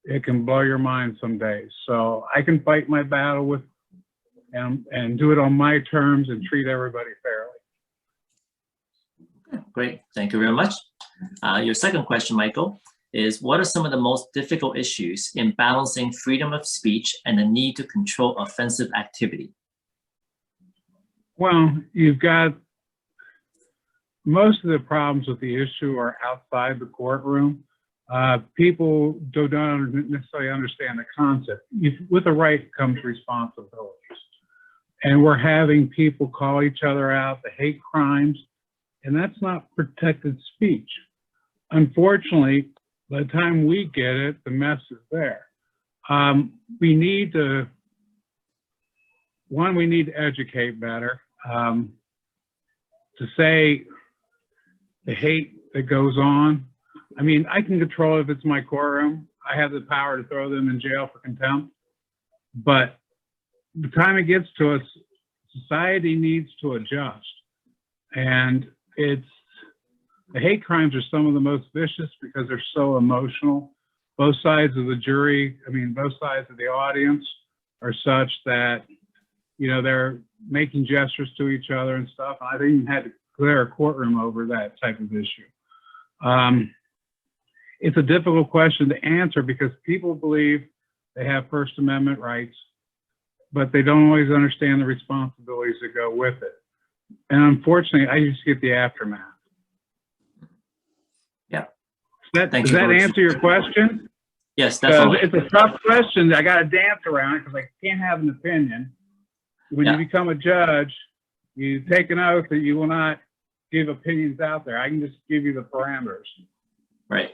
it can blow your mind some days. So I can fight my battle with and do it on my terms and treat everybody fairly. Great, thank you very much. Your second question, Michael, is what are some of the most difficult issues in balancing freedom of speech and the need to control offensive activity? Well, you've got most of the problems with the issue are outside the courtroom. People do not necessarily understand the concept. With the right comes responsibilities. and we're having people call each other out, the hate crimes, and that's not protected speech. Unfortunately, by the time we get it, the mess is there. We need to, we need to educate better. To say the hate that goes on, I mean, I can control if it's my courtroom. I have the power to throw them in jail for contempt. But the time it gets to us, society needs to adjust. And the hate crimes are some of the most vicious because they're so emotional. Both sides of the jury, I mean, both sides of the audience are such that, you know, they're making gestures to each other and stuff. I even had to clear a courtroom over that type of issue. It's a difficult question to answer because people believe they have First Amendment rights, but they don't always understand the responsibilities that go with it. And unfortunately, I just get the aftermath. Yeah. Does that answer your question? Yes, definitely. It's a tough question. I got to dance around it because I can't have an opinion. When you become a judge, you take an oath that you will not give opinions out there. I can just give you the parameters. Right,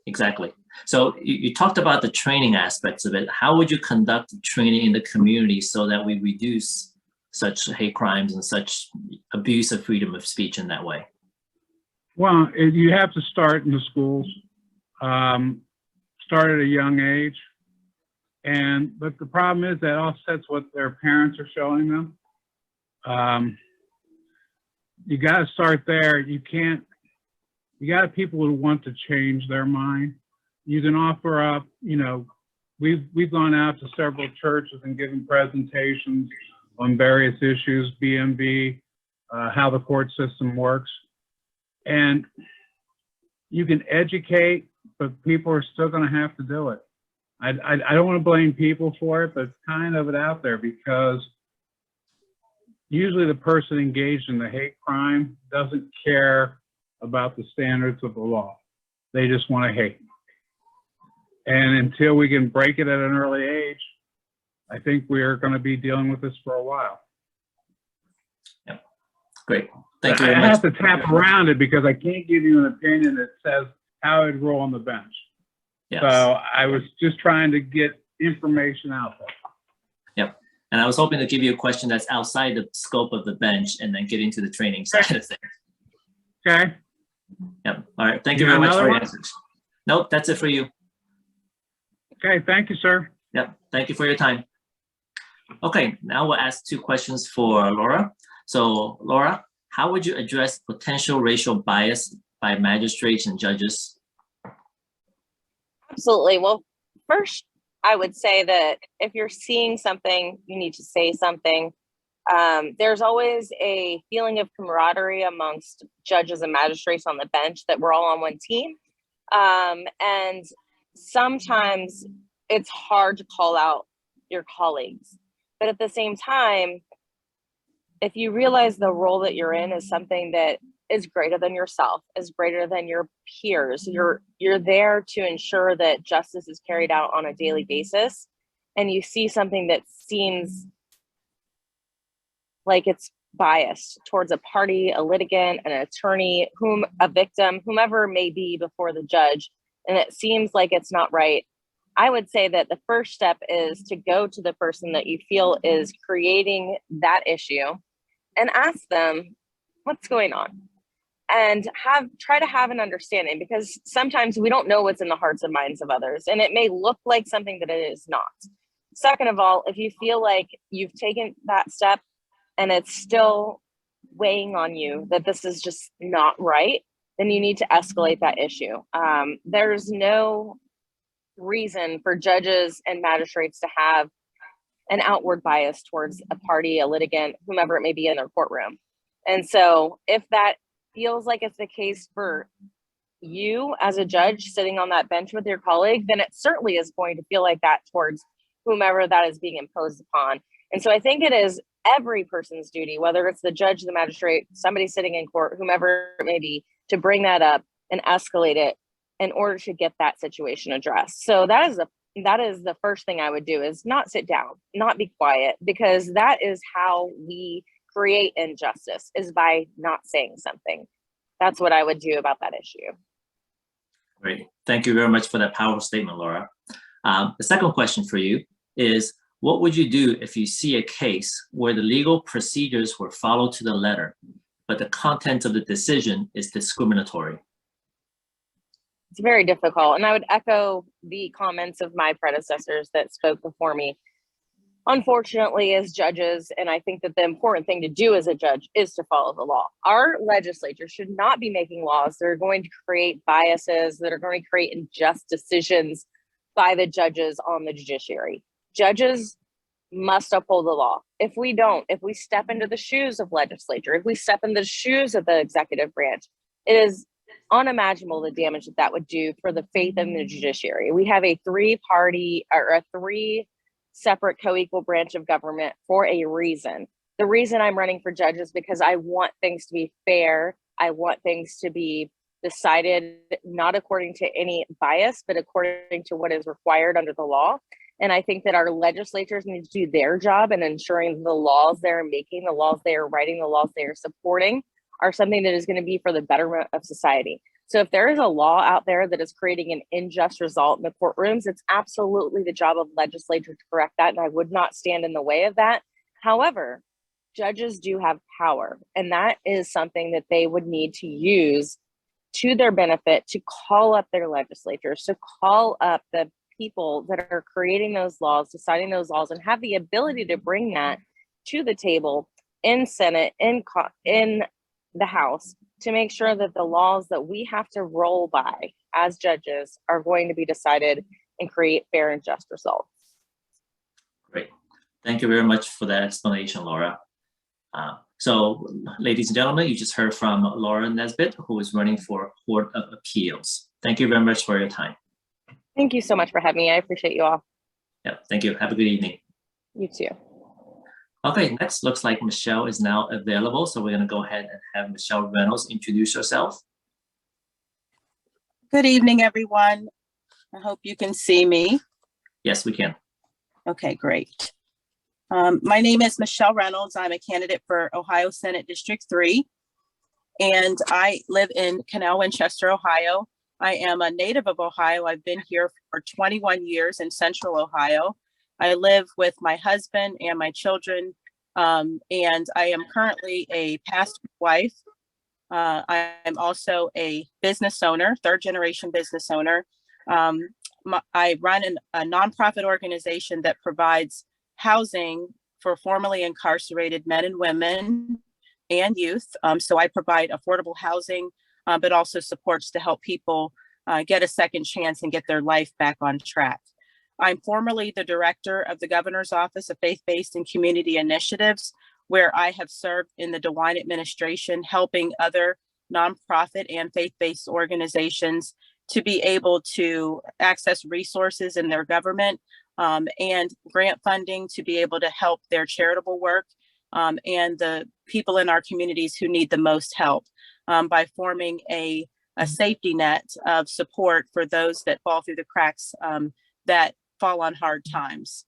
exactly. So you talked about the training aspects of it. How would you conduct training in the community so that we reduce such hate crimes and such abuse of freedom of speech in that way? Well, you have to start in the schools, start at a young age. But the problem is that offsets what their parents are showing them. You got to start there. You got people who want to change their mind. You can offer up, you know, we've gone out to several churches and given presentations on various issues, BMV, how the court system works. And you can educate, but people are still going to have to do it. I don't want to blame people for it, but it's kind of it out there because usually the person engaged in the hate crime doesn't care about the standards of the law. They just want to hate. And until we can break it at an early age, I think we're going to be dealing with this for a while. Yep. Great. Thank you very much. I have to tap around it because I can't give you an opinion that says how it'd roll on the bench. Yes. So I was just trying to get information out there. Yep. And I was hoping to give you a question that's outside the scope of the bench and then get into the training side of things. Okay. Yep. All right. Thank you very much for your answers. Nope, that's it for you. Okay. Thank you, sir. Yep. Thank you for your time. Okay. Now we'll ask 2 questions for Laura. So Laura, how would you address potential racial bias by magistrates and judges? Absolutely. Well, first, I would say that if you're seeing something, you need to say something. There's always a feeling of camaraderie amongst judges and magistrates on the bench that we're all on one team. And sometimes it's hard to call out your colleagues. But at the same time, if you realize the role that you're in is something that is greater than yourself, is greater than your peers, you're there to ensure that justice is carried out on a daily basis, and you see something that seems like it's biased towards a party, a litigant, an attorney, a victim, whomever may be before the judge, and it seems like it's not right, I would say that the first step is to go to the person that you feel is creating that issue and ask them what's going on, and try to have an understanding, because sometimes we don't know what's in the hearts and minds of others, and it may look like something that it is not. Second of all, if you feel like you've taken that step and it's still weighing on you that this is just not right, then you need to escalate that issue. There's no reason for judges and magistrates to have an outward bias towards a party, a litigant, whomever it may be in their courtroom. And so if that feels like it's the case for you as a judge sitting on that bench with your colleague, then it certainly is going to feel like that towards whomever that is being imposed upon. And so I think it is every person's duty, whether it's the judge, the magistrate, somebody sitting in court, whomever it may be, to bring that up and escalate it in order to get that situation addressed. So that is the that is the first thing I would do, is not sit down, not be quiet, because that is how we create injustice, is by not saying something. That's what I would do about that issue. Great. Thank you very much for that powerful statement, Laura. The second question for you is, what would you do if you see a case where the legal procedures were followed to the letter, but the content of the decision is discriminatory? It's very difficult. And I would echo the comments of my predecessors that spoke before me. Unfortunately, as judges, and I think that the important thing to do as a judge is to follow the law. Our legislature should not be making laws that are going to create biases, that are going to create unjust decisions by the judges on the judiciary. Judges must uphold the law. If we don't, if we step into the shoes of legislature, if we step into the shoes of the executive branch, it is unimaginable the damage that that would do for the faith in the judiciary. We have a three separate co-equal branch of government for a reason. The reason I'm running for judge is because I want things to be fair. I want things to be decided not according to any bias, but according to what is required under the law. And I think that our legislators need to do their job in ensuring the laws they're making, the laws they are writing, the laws they are supporting are something that is going to be for the betterment of society. So if there is a law out there that is creating an unjust result in the courtrooms, it's absolutely the job of legislature to correct that, and I would not stand in the way of that. However, judges do have power, and that is something that they would need to use to their benefit, to call up their legislators, to call up the people that are creating those laws, deciding those laws, and have the ability to bring that to the table in Senate, in the House, to make sure that the laws that we have to roll by as judges are going to be decided and create fair and just results. Great. Thank you very much for that explanation, Laura. So, ladies and gentlemen, you just heard from Laura Nesbitt, who is running for Court of Appeals. Thank you very much for your time. Thank you so much for having me. I appreciate you all. Yeah, thank you. Have a good evening. You too. Okay, next looks like Michele is now available. So we're going to go ahead and have Michele Reynolds introduce herself. Good evening, everyone. I hope you can see me. Yes, we can. Okay, great. My name is Michele Reynolds. I'm a candidate for Ohio Senate District 3, and I live in Canal Winchester, Ohio. I am a native of Ohio. I've been here for 21 years in Central Ohio. I live with my husband and my children, and I am currently a pastor's wife. I'm also a business owner, third-generation business owner. I run a nonprofit organization that provides housing for formerly incarcerated men and women and youth. So I provide affordable housing, but also supports to help people get a second chance and get their life back on track. I'm formerly the director of the Governor's Office of Faith-Based and Community Initiatives, where I have served in the DeWine administration, helping other nonprofit and faith-based organizations to be able to access resources in their government and grant funding to be able to help their charitable work and the people in our communities who need the most help by forming a safety net of support for those that fall through the cracks that fall on hard times.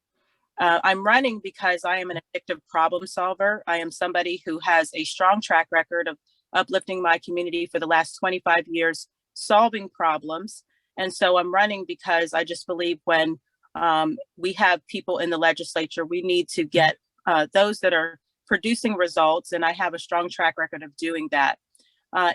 I'm running because I am an addictive problem solver. I am somebody who has a strong track record of uplifting my community for the last 25 years, solving problems. And so I'm running because I just believe when we have people in the legislature, we need to get those that are producing results. And I have a strong track record of doing that.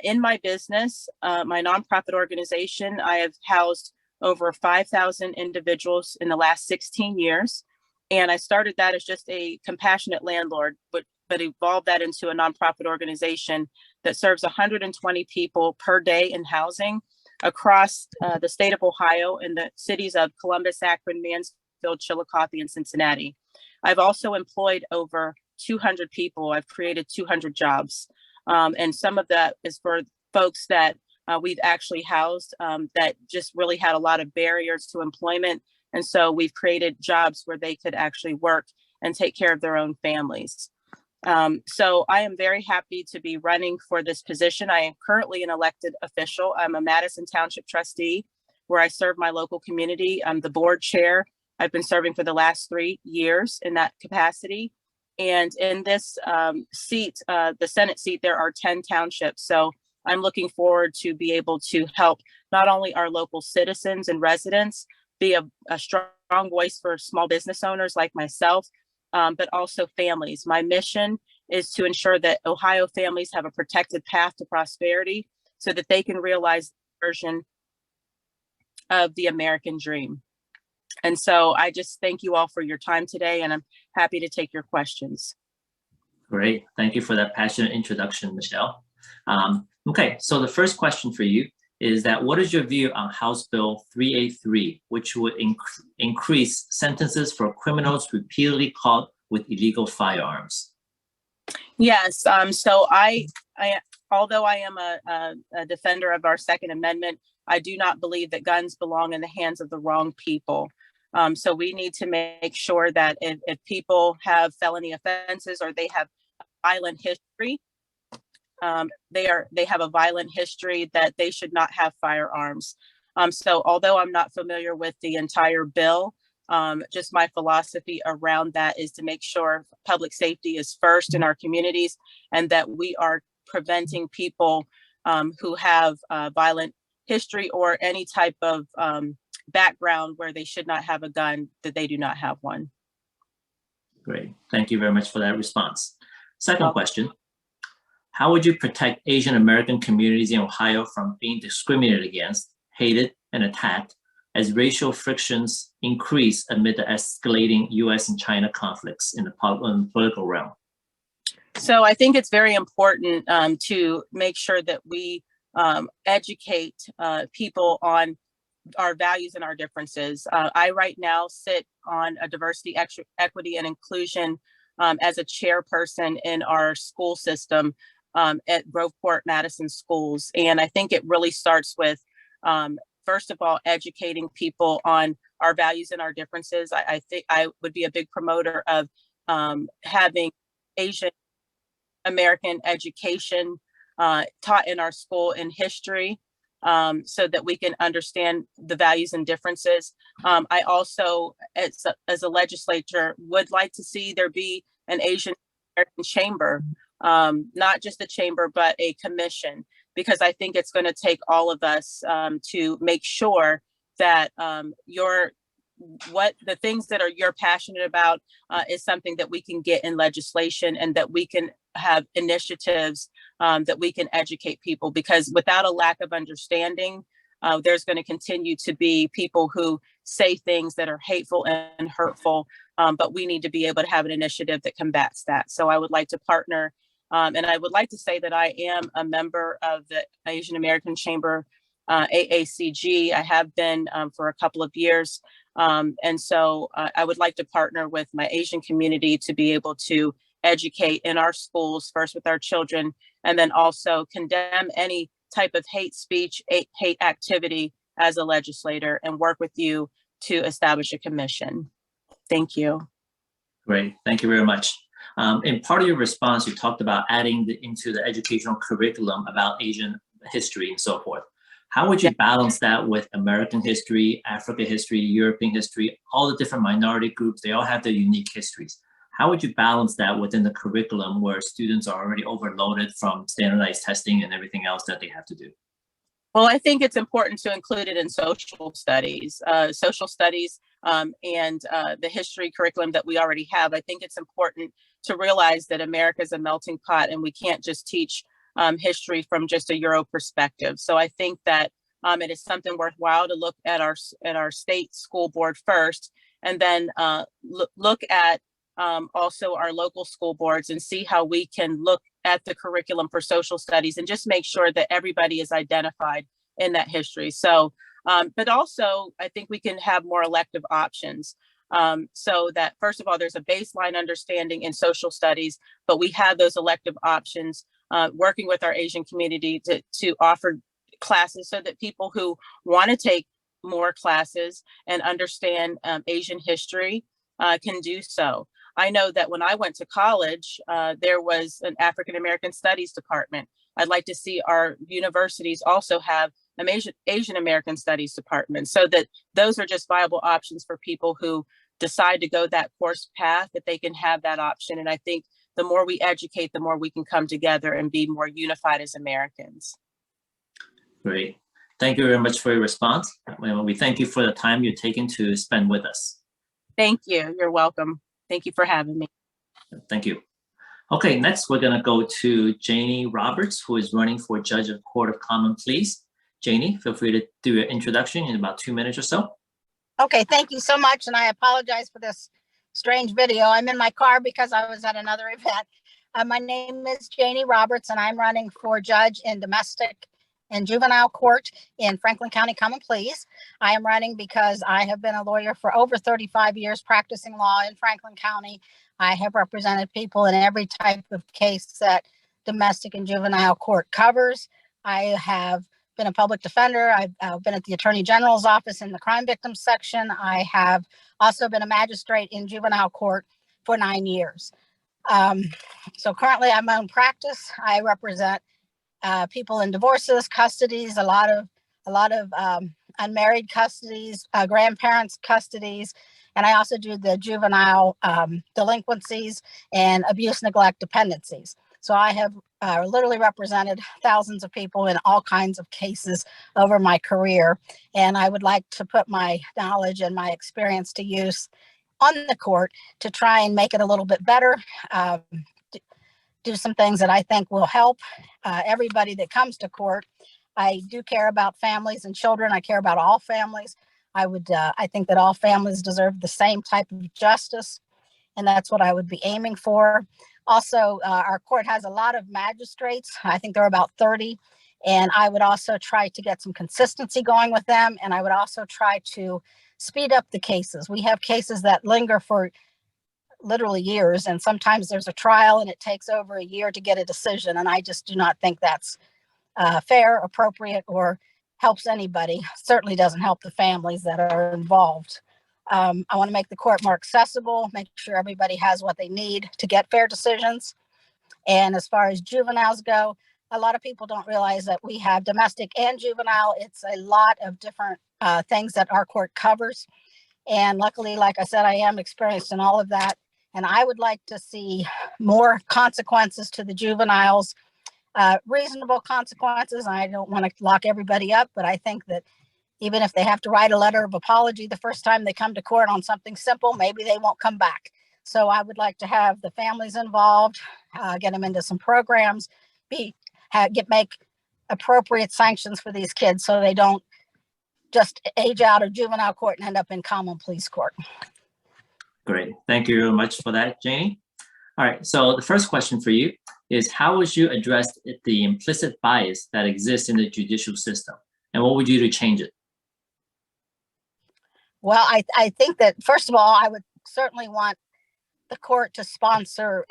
In my business, my nonprofit organization, I have housed over 5,000 individuals in the last 16 years. And I started that as just a compassionate landlord, but evolved that into a nonprofit organization that serves 120 people per day in housing across the state of Ohio and the cities of Columbus, Akron, Mansfield, Chillicothe, and Cincinnati. I've also employed over 200 people. I've created 200 jobs. And some of that is for folks that we've actually housed that just really had a lot of barriers to employment. And so we've created jobs where they could actually work and take care of their own families. So I am very happy to be running for this position. I am currently an elected official. I'm a Madison Township trustee where I serve my local community. I'm the board chair. I've been serving for the last 3 years in that capacity. And in this seat, the Senate seat, there are 10 townships. So I'm looking forward to be able to help not only our local citizens and residents be a strong voice for small business owners like myself, but also families. My mission is to ensure that Ohio families have a protected path to prosperity so that they can realize the version of the American dream. And so I just thank you all for your time today, and I'm happy to take your questions. Great. Thank you for that passionate introduction, Michele. Okay, so the first question for you is that what is your view on House Bill 383, which would increase sentences for criminals repeatedly caught with illegal firearms? Yes, so I although I am a defender of our Second Amendment, I do not believe that guns belong in the hands of the wrong people. So we need to make sure that if people have felony offenses or they have violent history, they have a violent history, that they should not have firearms. So although I'm not familiar with the entire bill, just my philosophy around that is to make sure public safety is first in our communities, and that we are preventing people who have violent history or any type of background where they should not have a gun, that they do not have one. Great. Thank you very much for that response. Second question. How would you protect Asian American communities in Ohio from being discriminated against, hated, and attacked as racial frictions increase amid the escalating US and China conflicts in the political realm? So I think it's very important to make sure that we educate people on our values and our differences. I right now sit on a diversity, equity, and inclusion as a chairperson in our school system at Groveport Madison schools. And I think it really starts with, first of all, educating people on our values and our differences. I think I would be a big promoter of having Asian American education taught in our school in history, so that we can understand the values and differences. I also, as a legislator, would like to see there be an Asian American chamber, not just a chamber, but a commission, because I think it's going to take all of us to make sure that what the things that you're passionate about is something that we can get in legislation, and that we can have initiatives that we can educate people, because without a lack of understanding, there's going to continue to be people who say things that are hateful and hurtful, but we need to be able to have an initiative that combats that. So I would like to partner, and I would like to say that I am a member of the Asian American Chamber, AACG. I have been for a couple of years. And so I would like to partner with my Asian community to be able to educate in our schools, first with our children, and then also condemn any type of hate speech, hate activity as a legislator, and work with you to establish a commission. Thank you. Great. Thank you very much. In part of your response, you talked about adding into the educational curriculum about Asian history and so forth. How would you balance that with American history, African history, European history, all the different minority groups? They all have their unique histories. How would you balance that within the curriculum where students are already overloaded from standardized testing and everything else that they have to do? Well, I think it's important to include it in social studies and the history curriculum that we already have. I think it's important to realize that America is a melting pot, and we can't just teach history from just a Euro perspective. So I think that it is something worthwhile to look at our state school board first, and then look at also our local school boards, and see how we can look at the curriculum for social studies and just make sure that everybody is identified in that history. So, but also I think we can have more elective options. So that first of all, there's a baseline understanding in social studies, but we have those elective options, working with our Asian community to offer classes so that people who want to take more classes and understand Asian history can do so. I know that when I went to college, there was an African American Studies department. I'd like to see our universities also have Asian American Studies department, so that those are just viable options for people who decide to go that course path, that they can have that option. And I think the more we educate, the more we can come together and be more unified as Americans. Great. Thank you very much for your response. We thank you for the time you've taken to spend with us. Thank you. You're welcome. Thank you for having me. Thank you. Okay, next we're going to go to Janie Roberts, who is running for Judge of Court of Common Pleas. Janie, feel free to do your introduction in about 2 minutes or so. Okay, thank you so much. And I apologize for this strange video. I'm in my car because I was at another event. My name is Janie Roberts, and I'm running for Judge in Domestic and Juvenile Court in Franklin County Common Pleas. I am running because I have been a lawyer for over 35 years practicing law in Franklin County. I have represented people in every type of case that domestic and juvenile court covers. I have been a public defender. I've been at the Attorney General's office in the crime victims section. I have also been a magistrate in juvenile court for 9 years. So currently I'm my own practice. I represent people in divorces, custodies, a lot of unmarried custodies, grandparents custodies, and I also do the juvenile delinquencies and abuse, neglect, dependencies. So I have literally represented thousands of people in all kinds of cases over my career, and I would like to put my knowledge and my experience to use on the court to try and make it a little bit better. Do some things that I think will help everybody that comes to court. I do care about families and children. I care about all families. I think that all families deserve the same type of justice, and that's what I would be aiming for. Also, our court has a lot of magistrates. I think there are about 30, and I would also try to get some consistency going with them, and I would also try to speed up the cases. We have cases that linger for literally years, and sometimes there's a trial and it takes over a year to get a decision, and I just do not think that's fair, appropriate, or helps anybody. Certainly doesn't help the families that are involved. I want to make the court more accessible, make sure everybody has what they need to get fair decisions. And as far as juveniles go, a lot of people don't realize that we have domestic and juvenile. It's a lot of different things that our court covers. And luckily, like I said, I am experienced in all of that. And I would like to see more consequences to the juveniles, reasonable consequences. I don't want to lock everybody up, but I think that even if they have to write a letter of apology the first time they come to court on something simple, maybe they won't come back. So I would like to have the families involved, get them into some programs, make appropriate sanctions for these kids so they don't just age out of juvenile court and end up in common pleas court. Great. Thank you very much for that, Janie. All right. So the first question for you is, how would you address the implicit bias that exists in the judicial system? And what would you do to change it? Well, I think that, first of all, I would certainly want the court to sponsor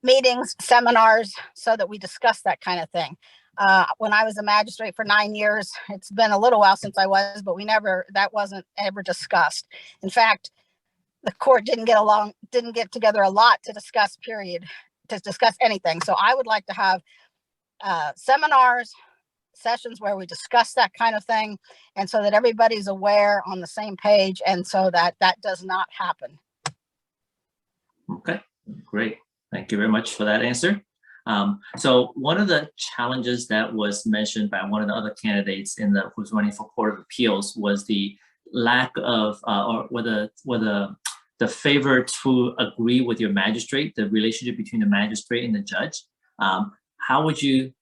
meetings, seminars, so that we discuss that kind of thing. When I was a magistrate for 9 years, it's been a little while since I was, but that wasn't ever discussed. In fact, the court didn't get together a lot to discuss anything. So I would like to have seminars, sessions where we discuss that kind of thing, and so that everybody's aware, on the same page, and so that that does not happen. Okay, great. Thank you very much for that answer. So one of the challenges that was mentioned by one of the other candidates who's running for Court of Appeals was the lack of, or whether the favor to agree with your magistrate, the relationship between the magistrate and the judge. How would you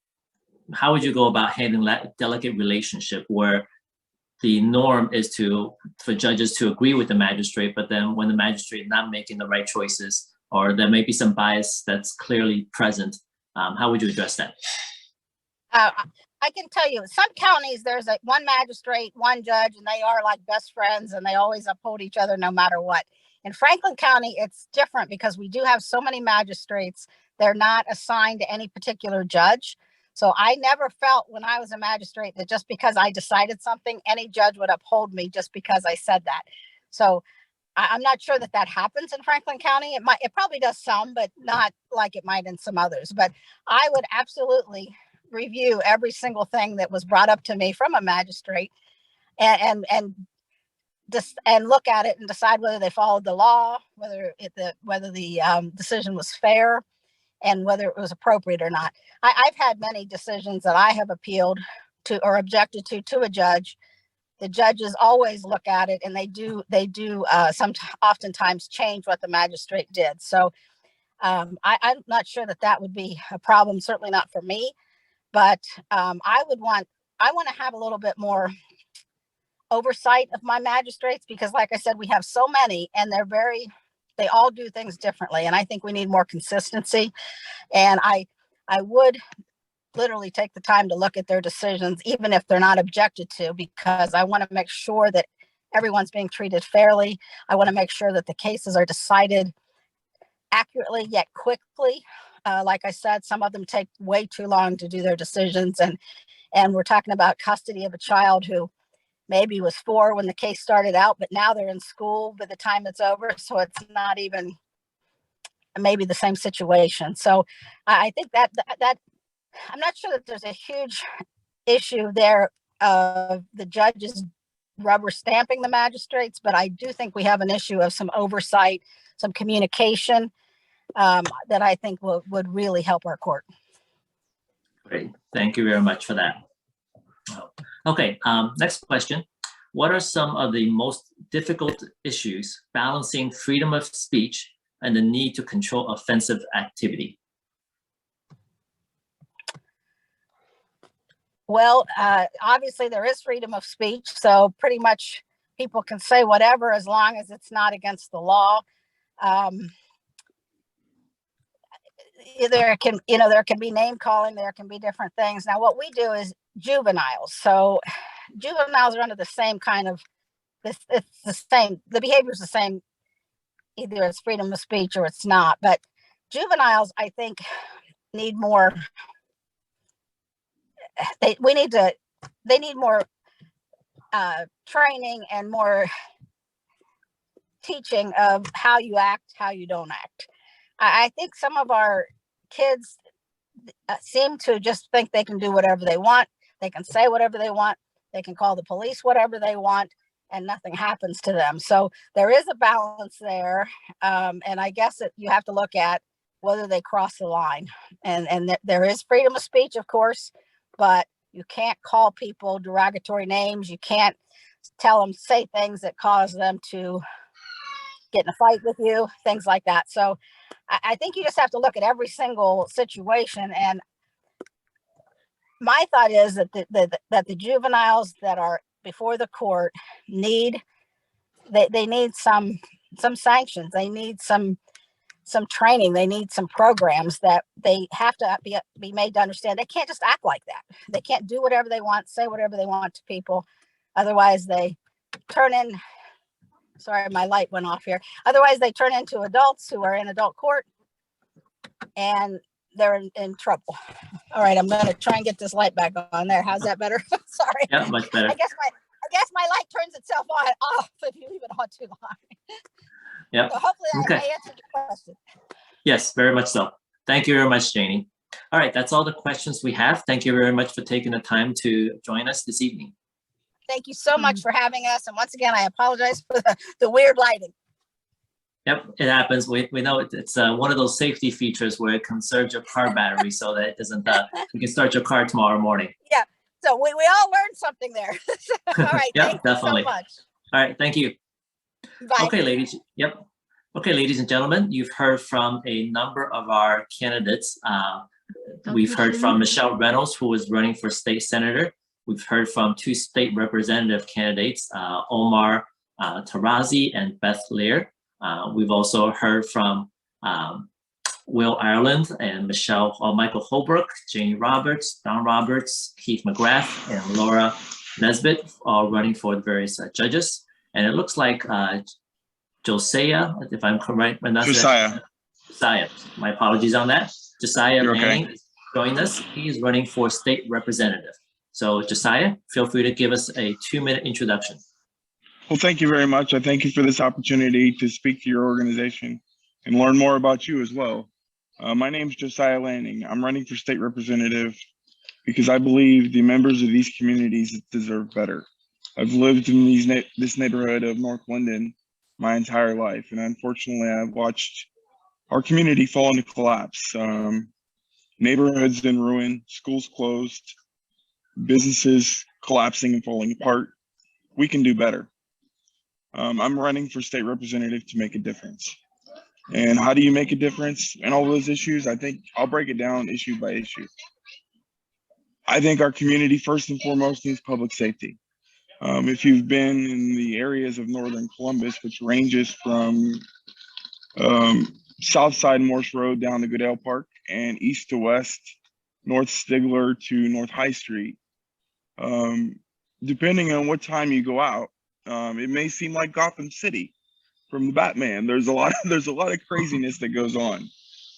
go about handling that delicate relationship where the norm is for judges to agree with the magistrate, but then when the magistrate is not making the right choices, or there may be some bias that's clearly present, how would you address that? I can tell you, some counties, there's one magistrate, one judge, and they are like best friends, and they always uphold each other no matter what. In Franklin County, it's different because we do have so many magistrates. They're not assigned to any particular judge. So I never felt when I was a magistrate that just because I decided something, any judge would uphold me just because I said that. So I'm not sure that happens in Franklin County. It probably does some, but not like it might in some others. But I would absolutely review every single thing that was brought up to me from a magistrate and look at it and decide whether they followed the law, whether the decision was fair, and whether it was appropriate or not. I've had many decisions that I have appealed to or objected to a judge. The judges always look at it, and they do oftentimes change what the magistrate did. So I'm not sure that would be a problem, certainly not for me, but I want to have a little bit more oversight of my magistrates, because like I said, we have so many and they all do things differently. And I think we need more consistency. And I would literally take the time to look at their decisions, even if they're not objected to, because I want to make sure that everyone's being treated fairly. I want to make sure that the cases are decided accurately yet quickly. Like I said, some of them take way too long to do their decisions. And we're talking about custody of a child who maybe was 4 when the case started out, but now they're in school by the time it's over. So it's not even maybe the same situation. So I think that I'm not sure that there's a huge issue there of the judges rubber stamping the magistrates, but I do think we have an issue of some oversight, some communication that I think would really help our court. Great, thank you very much for that. Okay, next question. What are some of the most difficult issues balancing freedom of speech and the need to control offensive activity? Well, obviously there is freedom of speech, so pretty much people can say whatever as long as it's not against the law. There can be name calling, there can be different things. Now, what we do is juveniles. So juveniles are under the same kind of it's the same. The behavior is the same. Either it's freedom of speech or it's not. But juveniles, I think, need more. They need more training and more teaching of how you act, how you don't act. I think some of our kids seem to just think they can do whatever they want. They can say whatever they want. They can call the police whatever they want, and nothing happens to them. So there is a balance there. And I guess that you have to look at whether they cross the line. And there is freedom of speech, of course, but you can't call people derogatory names. You can't say things that cause them to get in a fight with you, things like that. So I think you just have to look at every single situation. And my thought is that the juveniles that are before the court need some sanctions. They need some training. They need some programs that they have to be made to understand. They can't just act like that. They can't do whatever they want, say whatever they want to people. Otherwise they turn in, sorry, my light went off here. Otherwise they turn into adults who are in adult court and they're in trouble. All right, I'm going to try and get this light back on there. How's that better? Sorry. Yeah, much better. I guess my light turns itself off if you leave it on too long. Yeah. So hopefully Okay. I answered your question. Yes, very much so. Thank you very much, Janie. All right, that's all the questions we have. Thank you very much for taking the time to join us this evening. Thank you so much for having us. And once again, I apologize for the weird lighting. Yep, it happens. We know it's one of those safety features where it conserves your car battery so that it doesn't, you can start your car tomorrow morning. Yeah, so we all learned something there. All right, Yep, thank definitely. you so much. All right, thank you. Bye. Okay, ladies. Yep. Okay, ladies and gentlemen, you've heard from a number of our candidates. We've heard from Michele Reynolds, who is running for state senator. We've heard from 2 state representative candidates, Omar Tarazi and Beth Lear. We've also heard from Will Ireland and Michael Holbrook, Janie Roberts, Don Roberts, Keith McGrath, and Laura Nesbitt, all running for the various judges. And it looks like Josiah, if I'm correct, Josiah. Josiah, my apologies on that. Josiah You're Lanning okay. is joining us. He is running for state representative. So Josiah, feel free to give us a 2-minute introduction. Well, thank you very much. I thank you for this opportunity to speak to your organization and learn more about you as well. My name is Josiah Lanning. I'm running for state representative because I believe the members of these communities deserve better. I've lived in this neighborhood of North Linden my entire life, and unfortunately, I've watched our community fall into collapse. Neighborhoods in ruin, schools closed, businesses collapsing and falling apart. We can do better. I'm running for state representative to make a difference. And how do you make a difference in all those issues? I think I'll break it down issue by issue. I think our community, first and foremost, needs public safety. If you've been in the areas of northern Columbus, which ranges from south side Morse Road down to Goodale Park and east to west, North Stigler to North High Street, depending on what time you go out, it may seem like Gotham City from the Batman. There's a lot of craziness that goes on.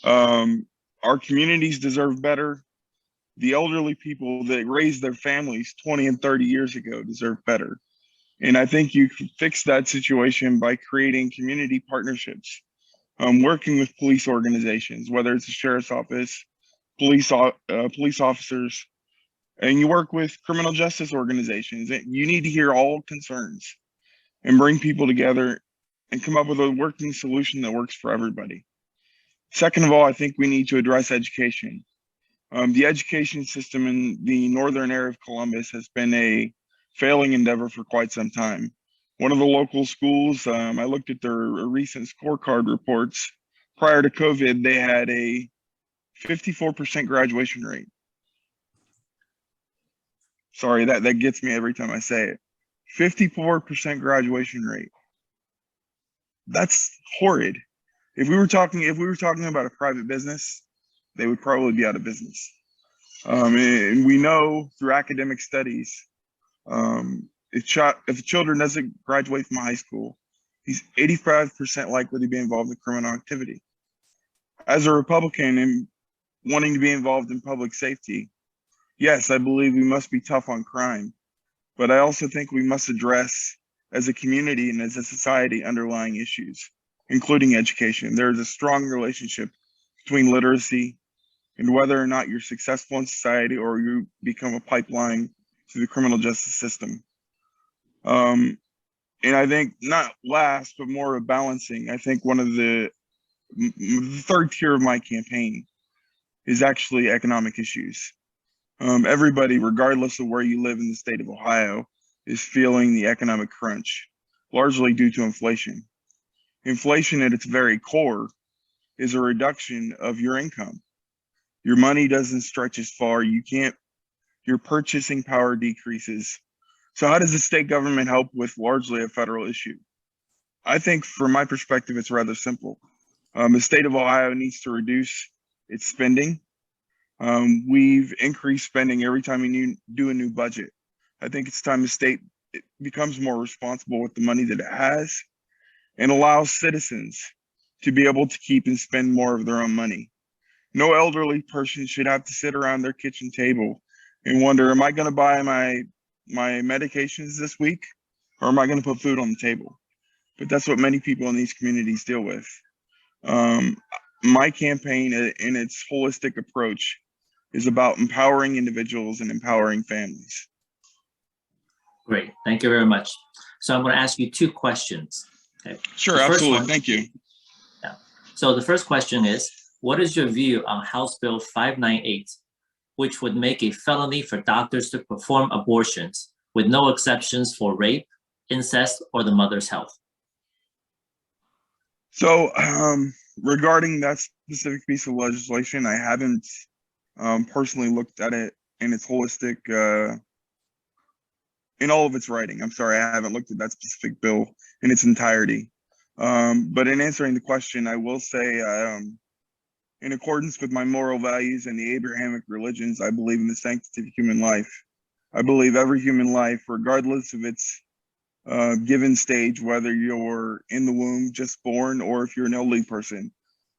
Our communities deserve better. The elderly people that raised their families 20 and 30 years ago deserve better. And I think you can fix that situation by creating community partnerships, working with police organizations, whether it's the sheriff's office, police officers, and you work with criminal justice organizations. You need to hear all concerns and bring people together and come up with a working solution that works for everybody. Second of all, I think we need to address education. The education system in the northern area of Columbus has been a failing endeavor for quite some time. One of the local schools, I looked at their recent scorecard reports. Prior to COVID, they had a 54% graduation rate. Sorry, that gets me every time I say it. 54% graduation rate. That's horrid. If we were talking about a private business, they would probably be out of business. And we know through academic studies, if a children doesn't graduate from high school, he's 85% likely to be involved in criminal activity. As a Republican and wanting to be involved in public safety, yes, I believe we must be tough on crime, but I also think we must address as a community and as a society underlying issues, including education. There is a strong relationship between literacy and whether or not you're successful in society or you become a pipeline to the criminal justice system. And I think not last, but more of balancing, I think one of the third tier of my campaign is actually economic issues. Everybody, regardless of where you live in the state of Ohio, is feeling the economic crunch, largely due to inflation. Inflation at its very core is a reduction of your income. Your money doesn't stretch as far. Your purchasing power decreases. So how does the state government help with largely a federal issue? I think from my perspective, it's rather simple. The state of Ohio needs to reduce its spending. We've increased spending every time we do a new budget. I think it's time the state becomes more responsible with the money that it has and allows citizens to be able to keep and spend more of their own money. No elderly person should have to sit around their kitchen table and wonder, am I going to buy my medications this week or am I going to put food on the table? But that's what many people in these communities deal with. My campaign in its holistic approach is about empowering individuals and empowering families. Great, thank you very much. So I'm going to ask you two questions. Okay. Sure, absolutely, thank you. Yeah. So the first question is, what is your view on House Bill 598, which would make a felony for doctors to perform abortions with no exceptions for rape, incest, or the mother's health? So regarding that specific piece of legislation, I haven't personally looked at it in its holistic, in all of its writing. I'm sorry, I haven't looked at that specific bill in its entirety. But in answering the question, I will say, in accordance with my moral values and the Abrahamic religions, I believe in the sanctity of human life. I believe every human life, regardless of its given stage, whether you're in the womb, just born, or if you're an elderly person,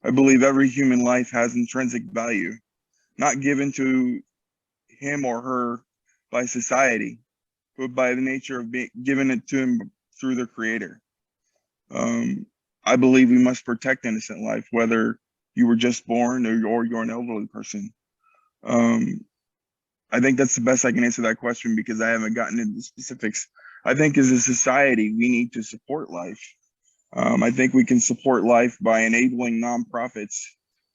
I believe every human life has intrinsic value, not given to him or her by society, but by the nature of being given it to him through their creator. I believe we must protect innocent life, whether you were just born or you're an elderly person. I I think that's the best I can answer that question because I haven't gotten into specifics. I think as a society, we need to support life. I think we can support life by enabling nonprofits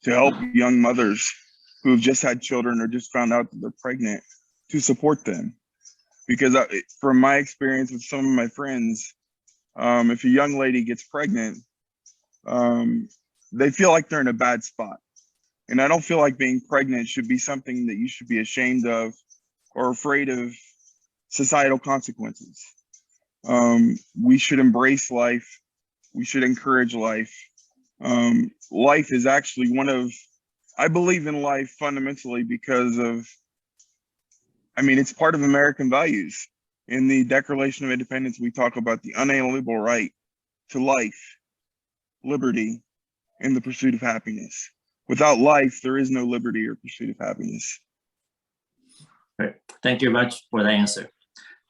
to help young mothers who have just had children or just found out that they're pregnant to support them. Because from my experience with some of my friends, if a young lady gets pregnant, they feel like they're in a bad spot. And I don't feel like being pregnant should be something that you should be ashamed of or afraid of societal consequences. We should embrace life. We should encourage life. Life is actually I believe in life fundamentally because of, it's part of American values. In the Declaration of Independence, we talk about the unalienable right to life, liberty, and the pursuit of happiness. Without life, there is no liberty or pursuit of happiness. Great. Thank you very much for that answer.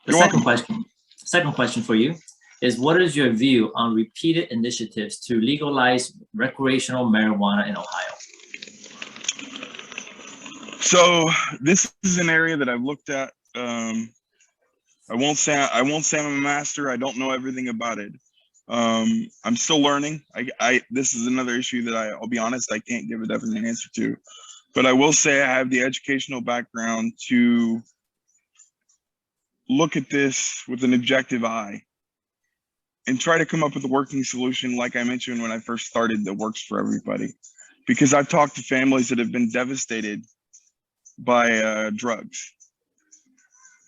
The You're welcome. second question for you is, what is your view on repeated initiatives to legalize recreational marijuana in Ohio? So this is an area that I've looked at. I won't say I'm a master. I don't know everything about it. I'm still learning. This is another issue that I'll be honest, I can't give a definite answer to, but I will say I have the educational background to look at this with an objective eye and try to come up with a working solution, like I mentioned when I first started, that works for everybody. Because I've talked to families that have been devastated by drugs,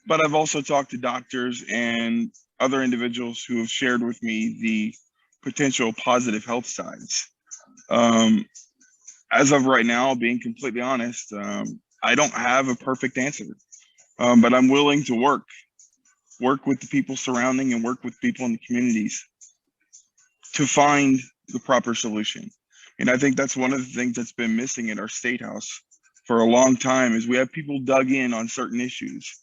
but I've also talked to doctors and other individuals who have shared with me the potential positive health sides. As of right now, being completely honest, I don't have a perfect answer, but I'm willing to work with the people surrounding and work with people in the communities to find the proper solution. And I think that's one of the things that's been missing at our state house for a long time is we have people dug in on certain issues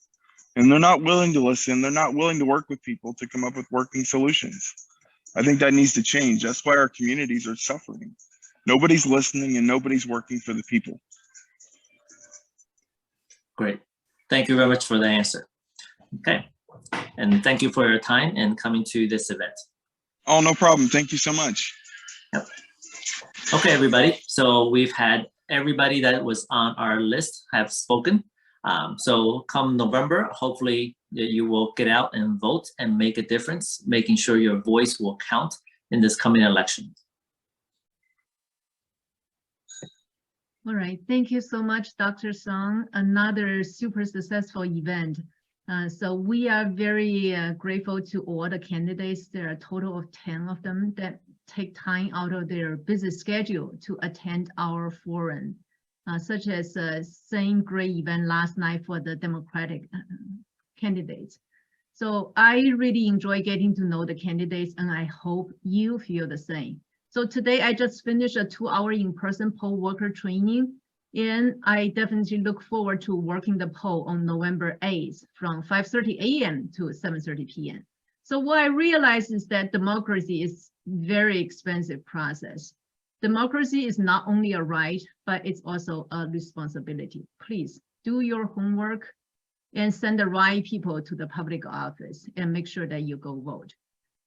and they're not willing to listen. They're not willing to work with people to come up with working solutions. I think that needs to change. That's why our communities are suffering. Nobody's listening and nobody's working for the people. Great. Thank you very much for the answer. Okay. And thank you for your time and coming to this event. Oh, no problem. Thank you so much. Yep. Okay, everybody. So we've had everybody that was on our list have spoken. So come November, hopefully you will get out and vote and make a difference, making sure your voice will count in this coming election. All right, thank you so much, Dr. Song. Another super successful event. So we are very grateful to all the candidates. There are a total of 10 of them that take time out of their busy schedule to attend our forum, such as the same great event last night for the Democratic candidates. So I really enjoy getting to know the candidates, and I hope you feel the same. So today I just finished a 2-hour in-person poll worker training, and I definitely look forward to working the poll on November 8th from 5:30 a.m. to 7:30 p.m. So what I realized is that democracy is very expensive process. Democracy is not only a right, but it's also a responsibility. Please do your homework and send the right people to the public office and make sure that you go vote.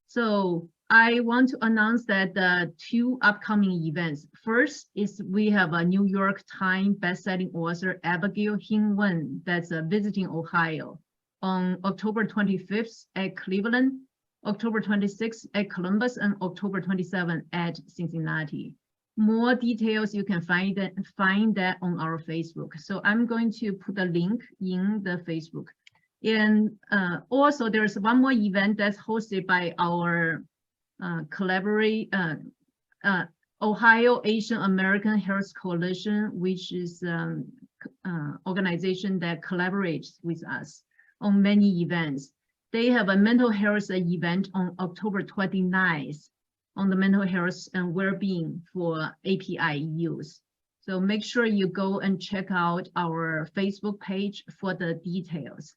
So I want to announce that the 2 upcoming events. First is we have a New York Times bestselling author, Abigail Hin-Wen, that's visiting Ohio on October 25th at Cleveland, October 26th at Columbus, and October 27th at Cincinnati. More details, you can find that on our Facebook. So I'm going to put a link in the Facebook. And also there's one more event that's hosted by our Ohio Asian American Health Coalition, which is an organization that collaborates with us on many events. They have a mental health event on October 29th on the mental health and well-being for API youth. So make sure you go and check out our Facebook page for the details.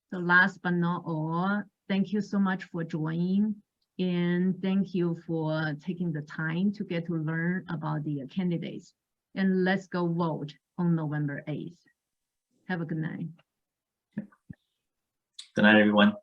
So last but not all, thank you so much for joining. And thank you for taking the time to get to learn about the candidates. And let's go vote on November 8th. Have a good night. Good night, everyone.